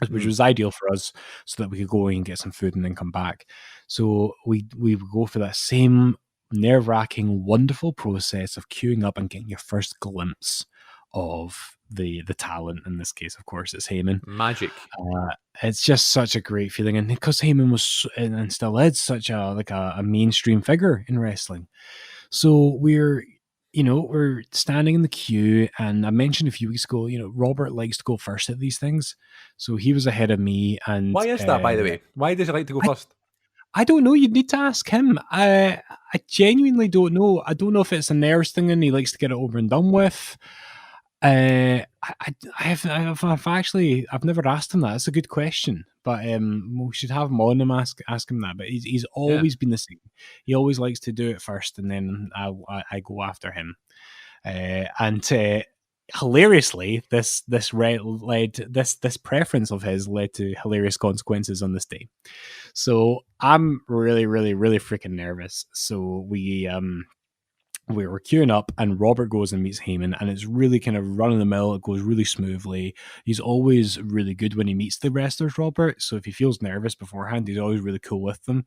which was ideal for us, so that we could go away and get some food and then come back. So we would go for that same nerve-wracking, wonderful process of queuing up and getting your first glimpse of the talent. In this case, of course, it's Heyman. Magic. It's just such a great feeling, and because Heyman was and still is such a mainstream figure in wrestling, so we're standing in the queue, and I mentioned a few weeks ago, Robert likes to go first at these things, so he was ahead of me. And why is that, by the way? Why does he like to go first? I don't know. You'd need to ask him. I genuinely don't know. I don't know if it's a nerves thing and he likes to get it over and done with. I've never asked him that. It's a good question, but we should have him on and ask him that. But he's always been the same. He always likes to do it first, and then I go after him. Hilariously, this preference of his led to hilarious consequences on this day. So I'm really, really, really freaking nervous. So we were queuing up, and Robert goes and meets Heyman, and it's really kind of run of the mill. It goes really smoothly. He's always really good when he meets the wrestlers, Robert. So if he feels nervous beforehand, he's always really cool with them.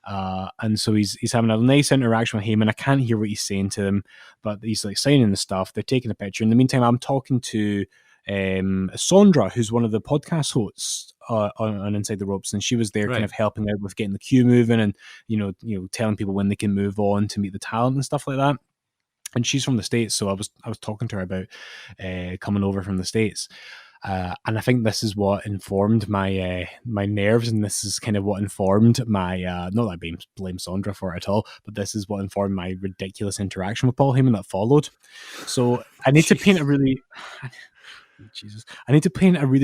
And so he's having a nice interaction with Heyman. I can't hear what he's saying to them, but he's like signing the stuff. They're taking a picture. In the meantime, I'm talking to Sondra, who's one of the podcast hosts on Inside the Ropes, and she was there kind of helping out with getting the queue moving and telling people when they can move on to meet the talent and stuff like that. And she's from the States, so I was talking to her about coming over from the States. And I think this is what informed my my nerves, and this is kind of what informed my not that I blame Sondra for it at all, but this is what informed my ridiculous interaction with Paul Heyman that followed. So I need to paint a really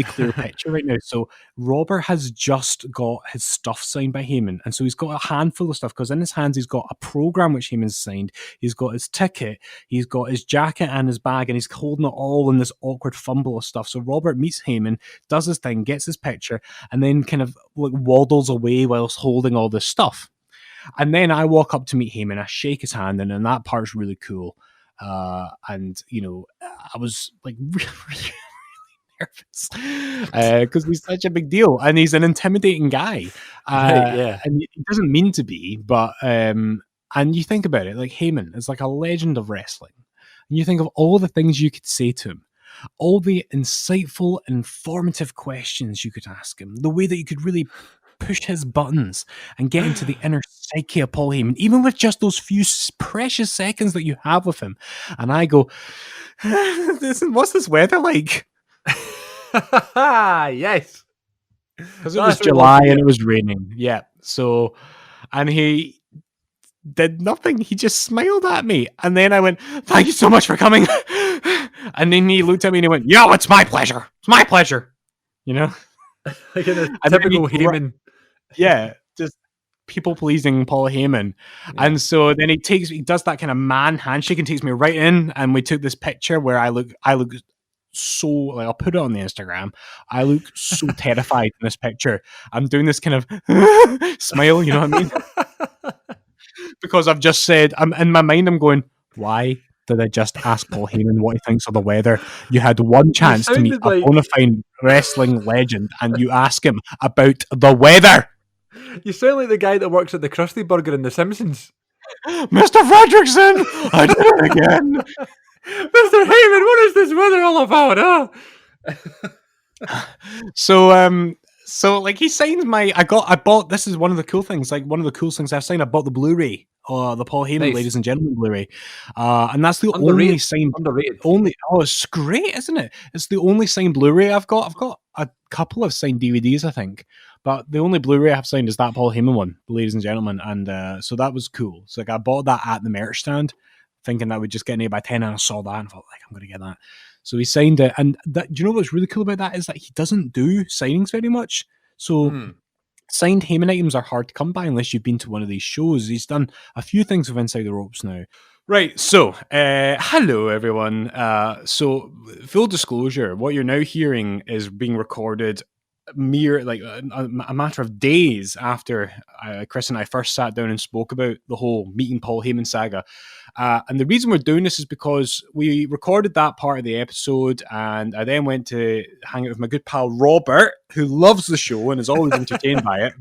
clear picture right now. So Robert has just got his stuff signed by Heyman, and so he's got a handful of stuff because in his hands he's got a program which Heyman's signed, he's got his ticket, he's got his jacket and his bag, and he's holding it all in this awkward fumble of stuff. So Robert meets Heyman, does his thing, gets his picture, and then kind of like waddles away whilst holding all this stuff. And then I walk up to meet Heyman, I shake his hand, and that part's really cool. And I was like really nervous because he's such a big deal and he's an intimidating guy. And he doesn't mean to be, but and you think about it, like Heyman is like a legend of wrestling, and you think of all the things you could say to him, all the insightful, informative questions you could ask him, the way that you could really push his buttons and get into the inner psyche of Paul Heyman, even with just those few precious seconds that you have with him. And I go, what's this weather like? Yes, because it was July and it was raining. Yeah. So, and he did nothing. He just smiled at me, and then I went, "Thank you so much for coming." And then he looked at me and he went, "Yo, it's my pleasure. It's my pleasure." Like in a typical Heyman. Yeah, just people pleasing Paul Heyman. Yeah. And so then he does that kind of man handshake and takes me right in, and we took this picture where I look so, like, I'll put it on the Instagram. I look so terrified in this picture. I'm doing this kind of smile, you know what I mean? Because I've just said, I'm in my mind, I'm going, why did I just ask Paul Heyman what he thinks of the weather? You had one chance to meet a bona fide wrestling legend, and you ask him about the weather. You sound like the guy that works at the Krusty Burger in The Simpsons. Mr. Fredrickson, I did it again. Mr. Heyman, what is this weather all about? So like he signed I bought, this is one of the cool things, like one of the coolest things I've signed. I bought the Blu-ray, the Paul Heyman, Ladies and Gentlemen Blu-ray, and that's the only signed. It's great, isn't it? It's the only signed Blu-ray I've got. I've got a couple of signed DVDs, I think, but the only Blu-ray I've signed is that Paul Heyman one, Ladies and Gentlemen, and so that was cool. So like I bought that at the merch stand, thinking that would just get an 8x10, and I saw that and thought, like, I'm going to get that. So he signed it, and do you know what's really cool about that is that he doesn't do signings very much. So signed Heyman items are hard to come by unless you've been to one of these shows. He's done a few things with Inside the Ropes now. Right, so hello everyone. So full disclosure, what you're now hearing is being recorded mere like a matter of days after Chris and I first sat down and spoke about the whole meeting Paul Heyman saga. And the reason we're doing this is because we recorded that part of the episode, and I then went to hang out with my good pal Robert, who loves the show and is always entertained by it.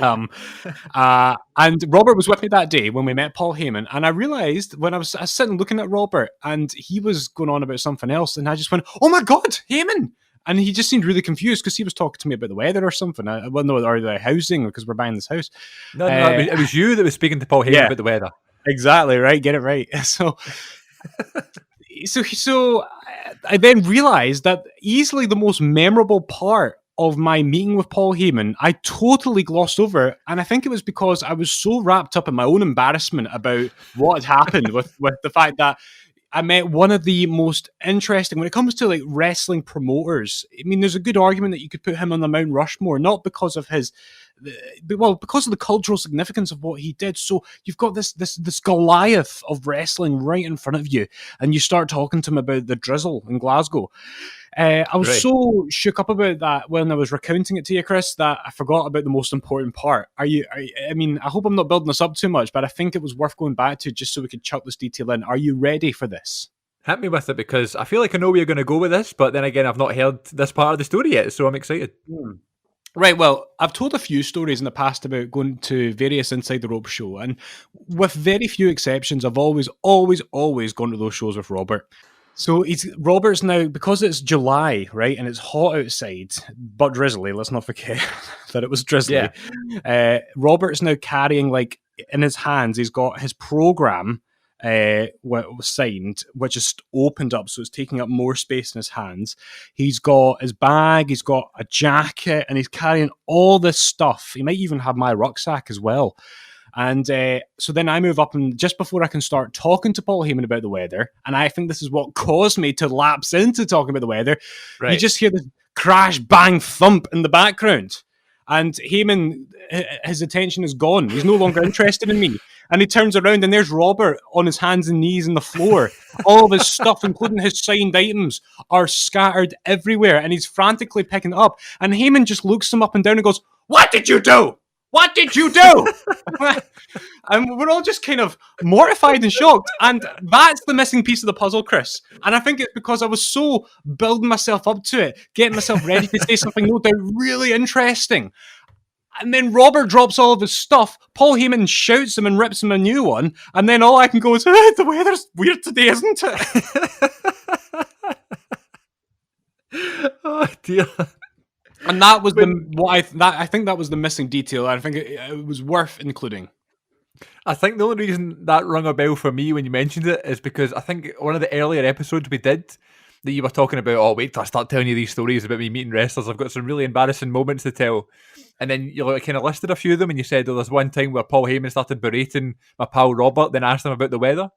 And Robert was with me that day when we met Paul Heyman, and I realised when I was sitting looking at Robert, and he was going on about something else, and I just went, "Oh my God, Heyman!" And he just seemed really confused because he was talking to me about the weather or something. Well, no, or the housing, because we're buying this house. No, it was you that was speaking to Paul Heyman about the weather. Exactly, right. Get it right. So I then realised that easily the most memorable part of my meeting with Paul Heyman, I totally glossed over. And I think it was because I was so wrapped up in my own embarrassment about what had happened with the fact that I met one of the most interesting, when it comes to like wrestling promoters. I mean, there's a good argument that you could put him on the Mount Rushmore, not because of because of the cultural significance of what he did. So you've got this Goliath of wrestling right in front of you, and you start talking to him about the drizzle in Glasgow. I was so shook up about that when I was recounting it to you, Chris, that I forgot about the most important part. I mean, I hope I'm not building this up too much, but I think it was worth going back to just so we could chuck this detail in. Are you ready for this? Hit me with it, because I feel like I know where you're going to go with this, but then again, I've not heard this part of the story yet, so I'm excited. Right, well, I've told a few stories in the past about going to various Inside the Ropes show, and with very few exceptions, I've always gone to those shows with Robert. So Robert's now, because it's July, right, and it's hot outside, but drizzly, let's not forget that it was drizzly. Yeah. Robert's now carrying, like, in his hands, he's got his program was signed, which is opened up, so it's taking up more space in his hands. He's got his bag, he's got a jacket, and he's carrying all this stuff. He might even have my rucksack as well. And so then I move up, and just before I can start talking to Paul Heyman about the weather, and I think this is what caused me to lapse into talking about the weather, you just hear this crash, bang, thump in the background. And Heyman, his attention is gone. He's no longer interested in me. And he turns around, and there's Robert on his hands and knees on the floor. All of his stuff, including his signed items, are scattered everywhere, and he's frantically picking it up. And Heyman just looks him up and down and goes, "What did you do? What did you do?" And we're all just kind of mortified and shocked. And that's the missing piece of the puzzle, Chris. And I think it's because I was so building myself up to it, getting myself ready to say something no doubt really interesting. And then Robert drops all of his stuff. Paul Heyman shouts him and rips him a new one. And then all I can go is, "The weather's weird today, isn't it?" Oh, dear. And that was I think that was the missing detail. I think it was worth including. I think the only reason that rung a bell for me when you mentioned it is because I think one of the earlier episodes we did that you were talking about, "Oh, wait till I start telling you these stories about me meeting wrestlers. I've got some really embarrassing moments to tell." And then you kind of listed a few of them, and you said, "Oh, there's one time where Paul Heyman started berating my pal Robert, then asked him about the weather."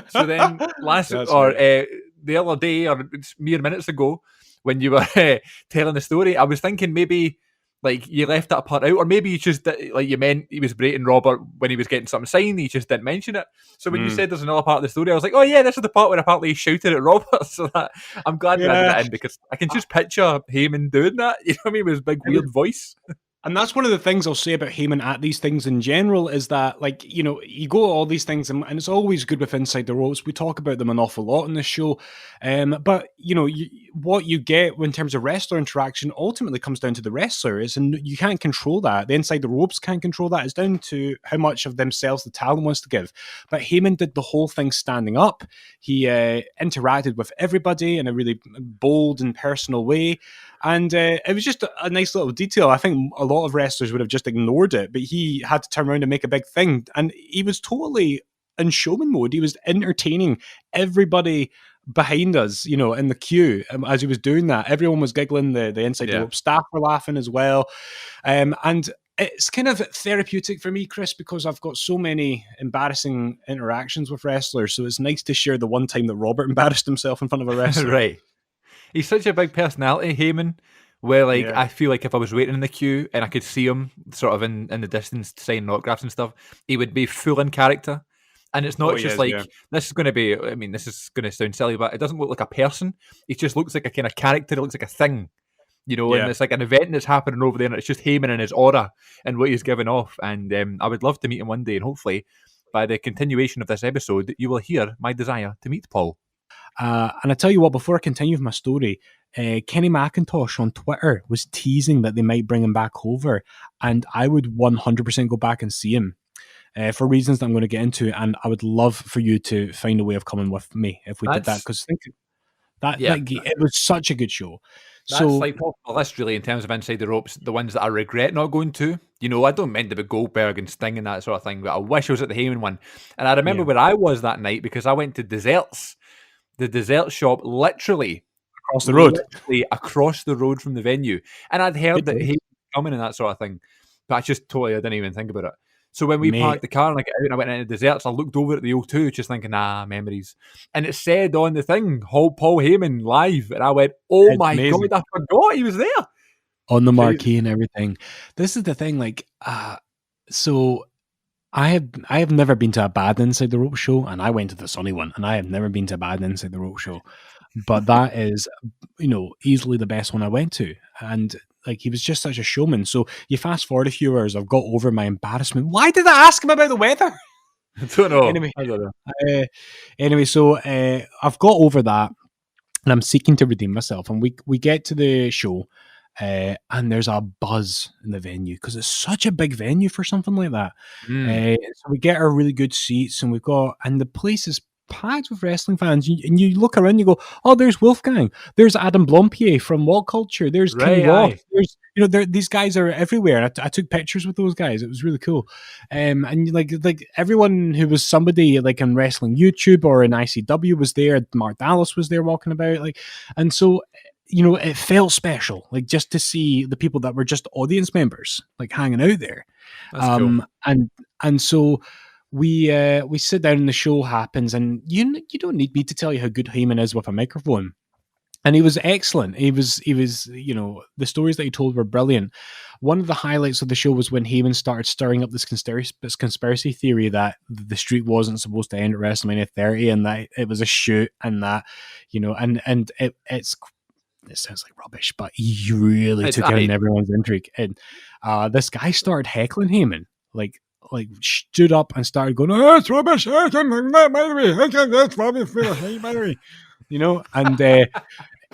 So then the other day, or mere minutes ago, when you were telling the story, I was thinking maybe like you left that part out, or maybe you just like you meant he was berating Robert when he was getting something signed. He just didn't mention it. So when you said there's another part of the story, I was like, "Oh yeah, this is the part where apparently he shouted at Robert." So that I'm glad you added that in, because I can just picture Heyman doing that. You know what I mean? With his big weird voice. And that's one of the things I'll say about Heyman at these things in general, is that, like, you know, you go to all these things, and it's always good with Inside the Ropes. We talk about them an awful lot in this show. But, you know, what you get in terms of wrestler interaction ultimately comes down to the wrestlers, and you can't control that. The Inside the Ropes can't control that. It's down to how much of themselves the talent wants to give. But Heyman did the whole thing standing up. He interacted with everybody in a really bold and personal way. And it was just a nice little detail. I think a lot of wrestlers would have just ignored it, but he had to turn around and make a big thing. And he was totally in showman mode. He was entertaining everybody behind us, you know, in the queue as he was doing that. Everyone was giggling. The Inside the Rope staff were laughing as well. And it's kind of therapeutic for me, Chris, because I've got so many embarrassing interactions with wrestlers. So it's nice to share the one time that Robert embarrassed himself in front of a wrestler. Right. He's such a big personality, Heyman, where like I feel like if I was waiting in the queue and I could see him sort of in the distance signing autographs and stuff, he would be full in character. And it's not this is going to be, I mean, this is going to sound silly, but it doesn't look like a person. It just looks like a kind of character. It looks like a thing, you know, and it's like an event that's happening over there, and it's just Heyman and his aura and what he's giving off. And I would love to meet him one day, and hopefully by the continuation of this episode, you will hear my desire to meet Paul. And I tell you what, before I continue with my story, Kenny McIntosh on Twitter was teasing that they might bring him back over, and I would 100% go back and see him. For reasons that I'm going to get into, and I would love for you to find a way of coming with me if we did that, because it was such a good show. That's like top of the list, really, in terms of Inside the Ropes, the ones that I regret not going to. You know, I don't mind about Goldberg and Sting and that sort of thing, but I wish I was at the Heyman one. And I remember where I was that night because I went to Desserts, the dessert shop, literally across the road from the venue. And I'd heard that Heyman was coming and that sort of thing, but I didn't even think about it. So when we parked the car and I got out and I went into Desserts, I looked over at the O2 just thinking, memories. And it said on the thing, Paul Heyman live. And I went, oh my God, I forgot he was there. On the marquee and everything. This is the thing, so I have never been to a bad Inside the Rope show, and I went to the Sunny one, and I have never been to a bad Inside the Rope show. But that is, easily the best one I went to. And he was just such a showman. So you fast forward a few hours, I've got over my embarrassment. Why did I ask him about the weather? I don't know. Anyway, so I've got over that, and I'm seeking to redeem myself. And we get to the show, and there's a buzz in the venue because it's such a big venue for something like that. So we get our really good seats, and and the place is packed with wrestling fans, and you look around, you go, oh, there's Wolfgang, there's Adam Blompier from What Culture, there's King Roth, there's these guys are everywhere, and I took pictures with those guys. It was really cool. And like everyone who was somebody on wrestling YouTube or in ICW was there. Mark Dallas was there walking about, and so it felt special, just to see the people that were just audience members hanging out there. That's cool. And so we sit down and the show happens, and you don't need me to tell you how good Heyman is with a microphone. And he was excellent. He was, the stories that he told were brilliant. One of the highlights of the show was when Heyman started stirring up this conspiracy theory that the streak wasn't supposed to end at WrestleMania 30, and that it was a shoot, and that, and it sounds like rubbish, but he really took out everyone's intrigue. And this guy started heckling Heyman, stood up and started going, oh, it's rubbish, that's rubbish, and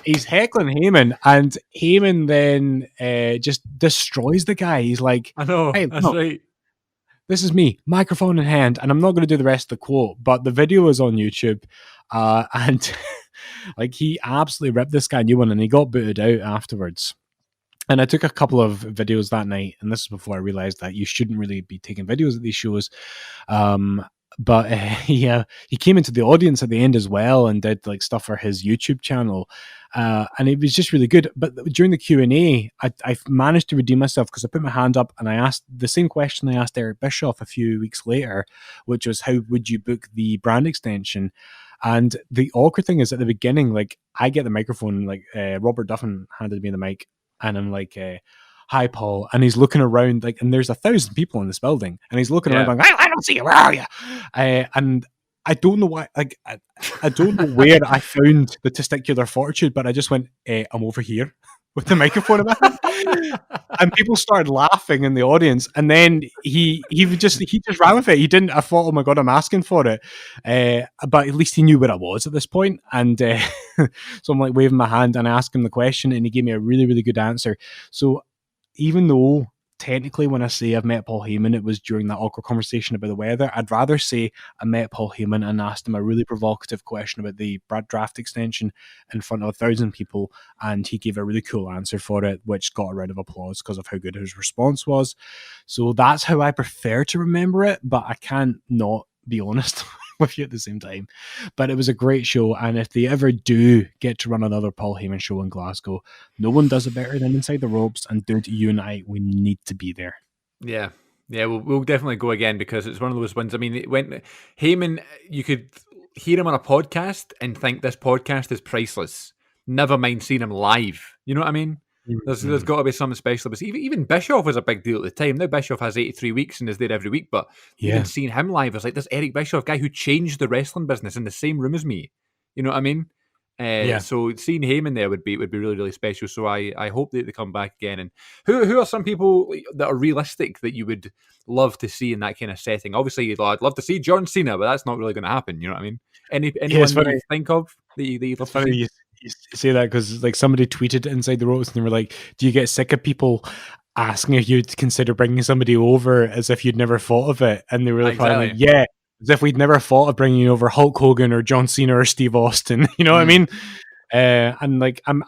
he's heckling Heyman, and Heyman then just destroys the guy. He's like, I know, hey, that's right. This is me, microphone in hand, and I'm not going to do the rest of the quote, but the video is on YouTube, and he absolutely ripped this guy a new one, and he got booted out afterwards. And I took a couple of videos that night, and this is before I realized that you shouldn't really be taking videos at these shows. But he came into the audience at the end as well and did stuff for his YouTube channel, and it was just really good. But during the Q&A, I managed to redeem myself because I put my hand up and I asked the same question I asked Eric Bischoff a few weeks later, which was, how would you book the brand extension? And the awkward thing is, at the beginning, I get the microphone, Robert Duffin handed me the mic, and I'm like, hi, Paul. And he's looking around, and there's 1,000 people in this building, and he's looking around going, I don't see you, where are you? And I don't know why, I don't know where I found the testicular fortitude, but I just went, I'm over here with the microphone in my hand. And people started laughing in the audience, and then he just ran with it. He didn't. I thought, oh my God, I'm asking for it, but at least he knew where I was at this point. And so I'm waving my hand, and I asked him the question, and he gave me a really, really good answer. So even though technically when I say I've met Paul Heyman, it was during that awkward conversation about the weather, I'd rather say I met Paul Heyman and asked him a really provocative question about the draft extension in front of 1,000 people, and he gave a really cool answer for it, which got a round of applause because of how good his response was. So that's how I prefer to remember it, but I can't not be honest with you at the same time. But it was a great show, and if they ever do get to run another Paul Heyman show in Glasgow, no one does it better than Inside the Ropes, and dude, you and I, we need to be there. Yeah, we'll definitely go again, because it's one of those ones. I mean, when Heyman, you could hear him on a podcast and think this podcast is priceless, never mind seeing him live. You know what I mean? There's got to be something special. But even Bischoff was a big deal at the time. Now Bischoff has 83 weeks and is there every week, but even seeing him live, it's this Eric Bischoff guy who changed the wrestling business in the same room as me. You know what I mean? So seeing Heyman there would be really, really special. So I hope that they come back again. And who are some people that are realistic that you would love to see in that kind of setting? Obviously, I'd love to see John Cena, but that's not really going to happen. You know what I mean? Anyone that you think of that you'd love to see? You say that because like somebody tweeted Inside the Ropes and they were like, "Do you get sick of people asking if you'd consider bringing somebody over as if you'd never thought of it?" And they were replying like, "Yeah, as if we'd never thought of bringing over Hulk Hogan or John Cena or Steve Austin." You know what I mean? And like I'm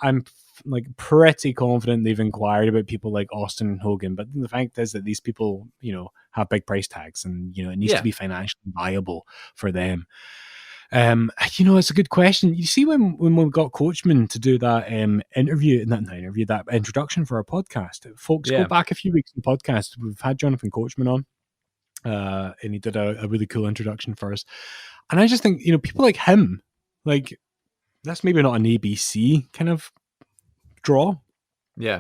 like pretty confident they've inquired about people like Austin and Hogan, but the fact is that these people, have big price tags, and it needs to be financially viable for them. It's a good question. You see, when we got Coachman to do that that introduction for our podcast, folks, go back a few weeks in the podcast. We've had Jonathan Coachman on, and he did a really cool introduction for us. And I just think, people like him, like that's maybe not an ABC kind of draw,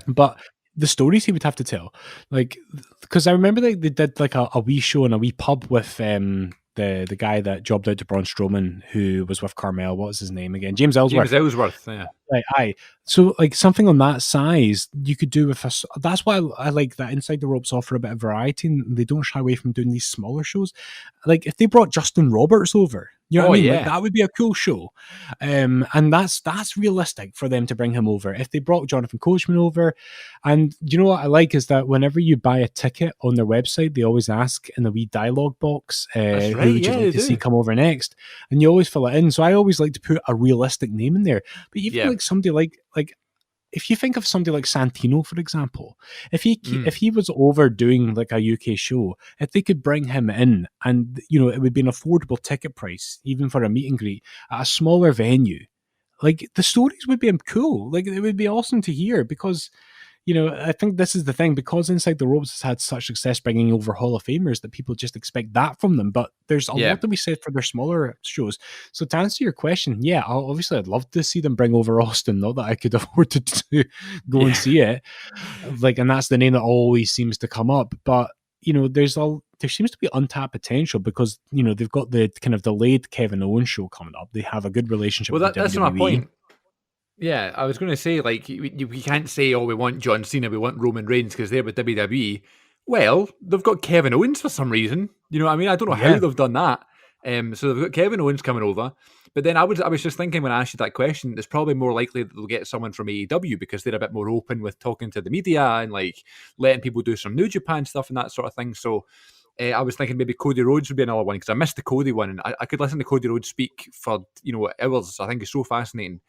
but the stories he would have to tell, like, because I remember they did like a wee show in a wee pub with the guy that jobbed out to Braun Strowman, who was with Carmel. What was his name again? James Ellsworth. Yeah. Right, aye. So like something on that size you could do with us. That's why I like that Inside the Ropes offer a bit of variety, and they don't shy away from doing these smaller shows. Like if they brought Justin Roberts over, you know what I mean? Like, that would be a cool show. And that's realistic for them to bring him over. If they brought Jonathan Coachman over, and you know what I like is that whenever you buy a ticket on their website, they always ask in the wee dialogue box, who would you like to see come over next? And you always fill it in. So I always like to put a realistic name in there. But even like somebody like if you think of somebody like Santino, for example, if he was over doing like a UK show, if they could bring him in and it would be an affordable ticket price, even for a meet and greet at a smaller venue, like the stories would be cool. Like it would be awesome to hear because I think this is the thing, because Inside the Ropes has had such success bringing over Hall of Famers that people just expect that from them. But there's a lot to be said for their smaller shows. So to answer your question, I'd love to see them bring over Austin. Not that I could afford to go and see it. Like, and that's the name that always seems to come up. But there seems to be untapped potential because they've got the kind of delayed Kevin Owens show coming up. They have a good relationship. With that's my point. Yeah, I was going to say, like, we can't say, we want John Cena, we want Roman Reigns because they're with WWE. Well, they've got Kevin Owens for some reason. You know what I mean? I don't know how they've done that. So they've got Kevin Owens coming over. But then I was just thinking when I asked you that question, it's probably more likely that they'll get someone from AEW because they're a bit more open with talking to the media and, like, letting people do some New Japan stuff and that sort of thing. So I was thinking maybe Cody Rhodes would be another one because I missed the Cody one, and I could listen to Cody Rhodes speak for hours. I think it's so fascinating.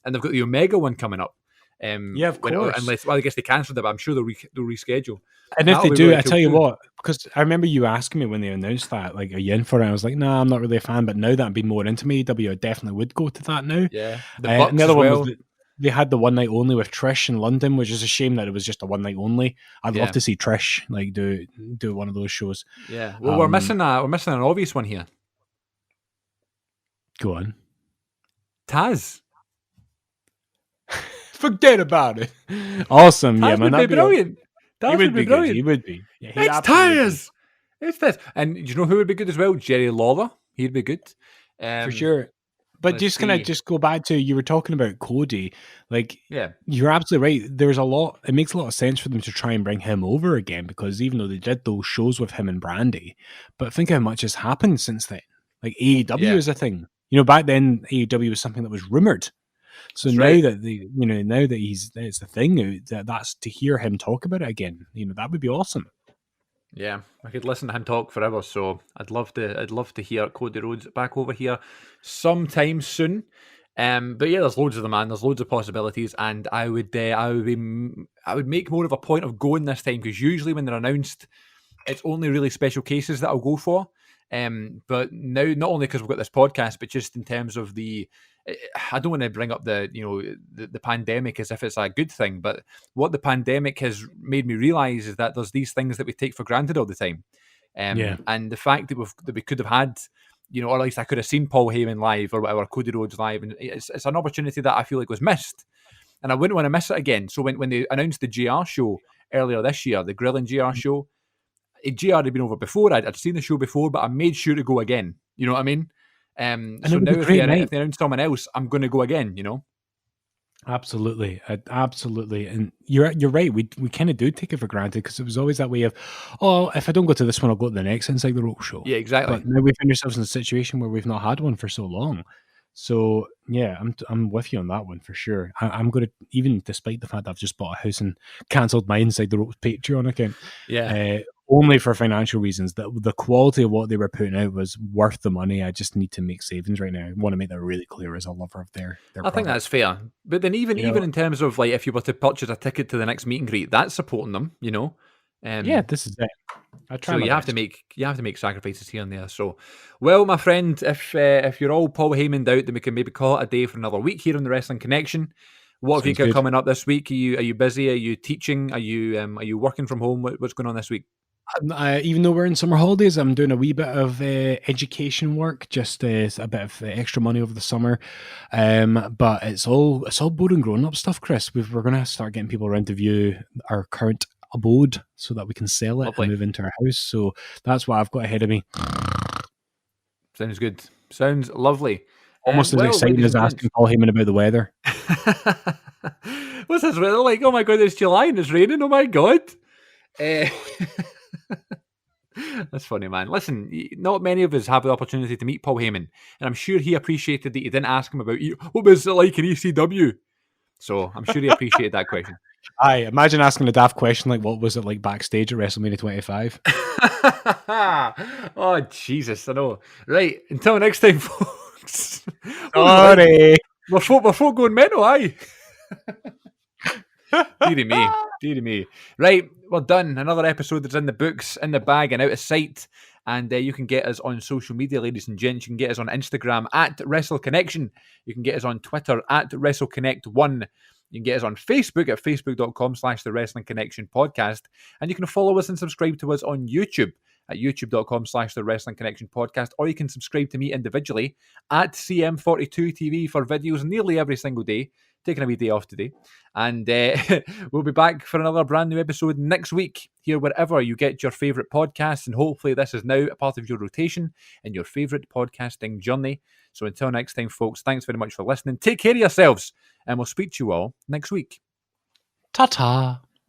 And they've got the Omega one coming up. Of course. I guess they cancelled it, but I'm sure they'll reschedule. And if they do, really I tell you what, because I remember you asking me when they announced that, like, are you in for it? I was like, nah, I'm not really a fan. But now that I'm being more into AEW, I definitely would go to that now. Yeah. And the other one was they had the one night only with Trish in London, which is a shame that it was just a one night only. I'd love to see Trish like do one of those shows. Yeah. Well, we're missing an obvious one here. Go on. Taz. Forget about it. Awesome. Taz would be brilliant. Taz would be brilliant. He would be. Yeah, it's Taz. It's Taz. And you know who would be good as well? Jerry Lawler. He'd be good. For sure. But just go back to, you were talking about Cody. Like, you're absolutely right. It makes a lot of sense for them to try and bring him over again, because even though they did those shows with him and Brandy, but think how much has happened since then. Like, AEW is a thing. Back then AEW was something that was rumored. So now that it's the thing, that's to hear him talk about it again. That would be awesome. Yeah, I could listen to him talk forever. So I'd love to hear Cody Rhodes back over here sometime soon. But yeah, there's loads of them, man. There's loads of possibilities, and I would make more of a point of going this time, because usually when they're announced, it's only really special cases that I'll go for. But now, not only because we've got this podcast, but just in terms of I don't want to bring up the pandemic as if it's a good thing, but what the pandemic has made me realize is that there's these things that we take for granted all the time. And the fact that we could have had, or at least I could have seen Paul Heyman live or whatever, Cody Rhodes live, and it's an opportunity that I feel like was missed, and I wouldn't want to miss it again. So when they announced the GR show earlier this year, the Grilling GR show, GR had been over before. I'd seen the show before, but I made sure to go again. You know what I mean? So now if they announce someone else, I'm going to go again, Absolutely. And you're right. We kind of do take it for granted, because it was always that way of, if I don't go to this one, I'll go to the next Inside the Ropes show. Yeah, exactly. But now we find ourselves in a situation where we've not had one for so long. So yeah, I'm with you on that one for sure. I'm going to, even despite the fact that I've just bought a house and cancelled my Inside the Ropes Patreon account, only for financial reasons. That the quality of what they were putting out was worth the money. I just need to make savings right now. I want to make that really clear as a lover of their I think that's fair. But then even in terms of like if you were to purchase a ticket to the next meet and greet, that's supporting them, you know. Yeah, this is it. So you have to make sacrifices here and there. So, well, my friend, if you're all Paul Heyman out, then we can maybe call it a day for another week here on the Wrestling Connection. What have you got coming up this week? Are you busy? Are you teaching? Are you working from home? What's going on this week? Even though we're in summer holidays, I'm doing a wee bit of education work, just a bit of extra money over the summer. But it's all boring grown up stuff, Chris. We're going to start getting people around to view our current abode so that we can sell it and move into our house. So that's what I've got ahead of me. Sounds good. Sounds lovely. Almost as exciting as asking Paul Heyman about the weather. What's this weather like? Oh my God, it's July and it's raining. Oh my God. That's funny, man. Listen, not many of us have the opportunity to meet Paul Heyman, and I'm sure he appreciated that you didn't ask him about what was it like in ECW. So I'm sure he appreciated that question. I imagine asking a daft question like, what was it like backstage at WrestleMania 25? Oh, Jesus, I know. Right, until next time, folks. Sorry. My folk going mental, aye. Deary me. Right, we're done. Another episode that's in the books, in the bag, and out of sight. And you can get us on social media, ladies and gents. You can get us on Instagram at WrestleConnection. You can get us on Twitter at WrestleConnect1. You can get us on Facebook at facebook.com/The Wrestling Connection Podcast. And you can follow us and subscribe to us on YouTube at youtube.com/The Wrestling Connection Podcast. Or you can subscribe to me individually at CM42TV for videos nearly every single day. Taking a wee day off today. And we'll be back for another brand new episode next week, here wherever you get your favourite podcasts. And hopefully this is now a part of your rotation in your favourite podcasting journey. So until next time, folks, thanks very much for listening. Take care of yourselves, and we'll speak to you all next week. Ta-ta.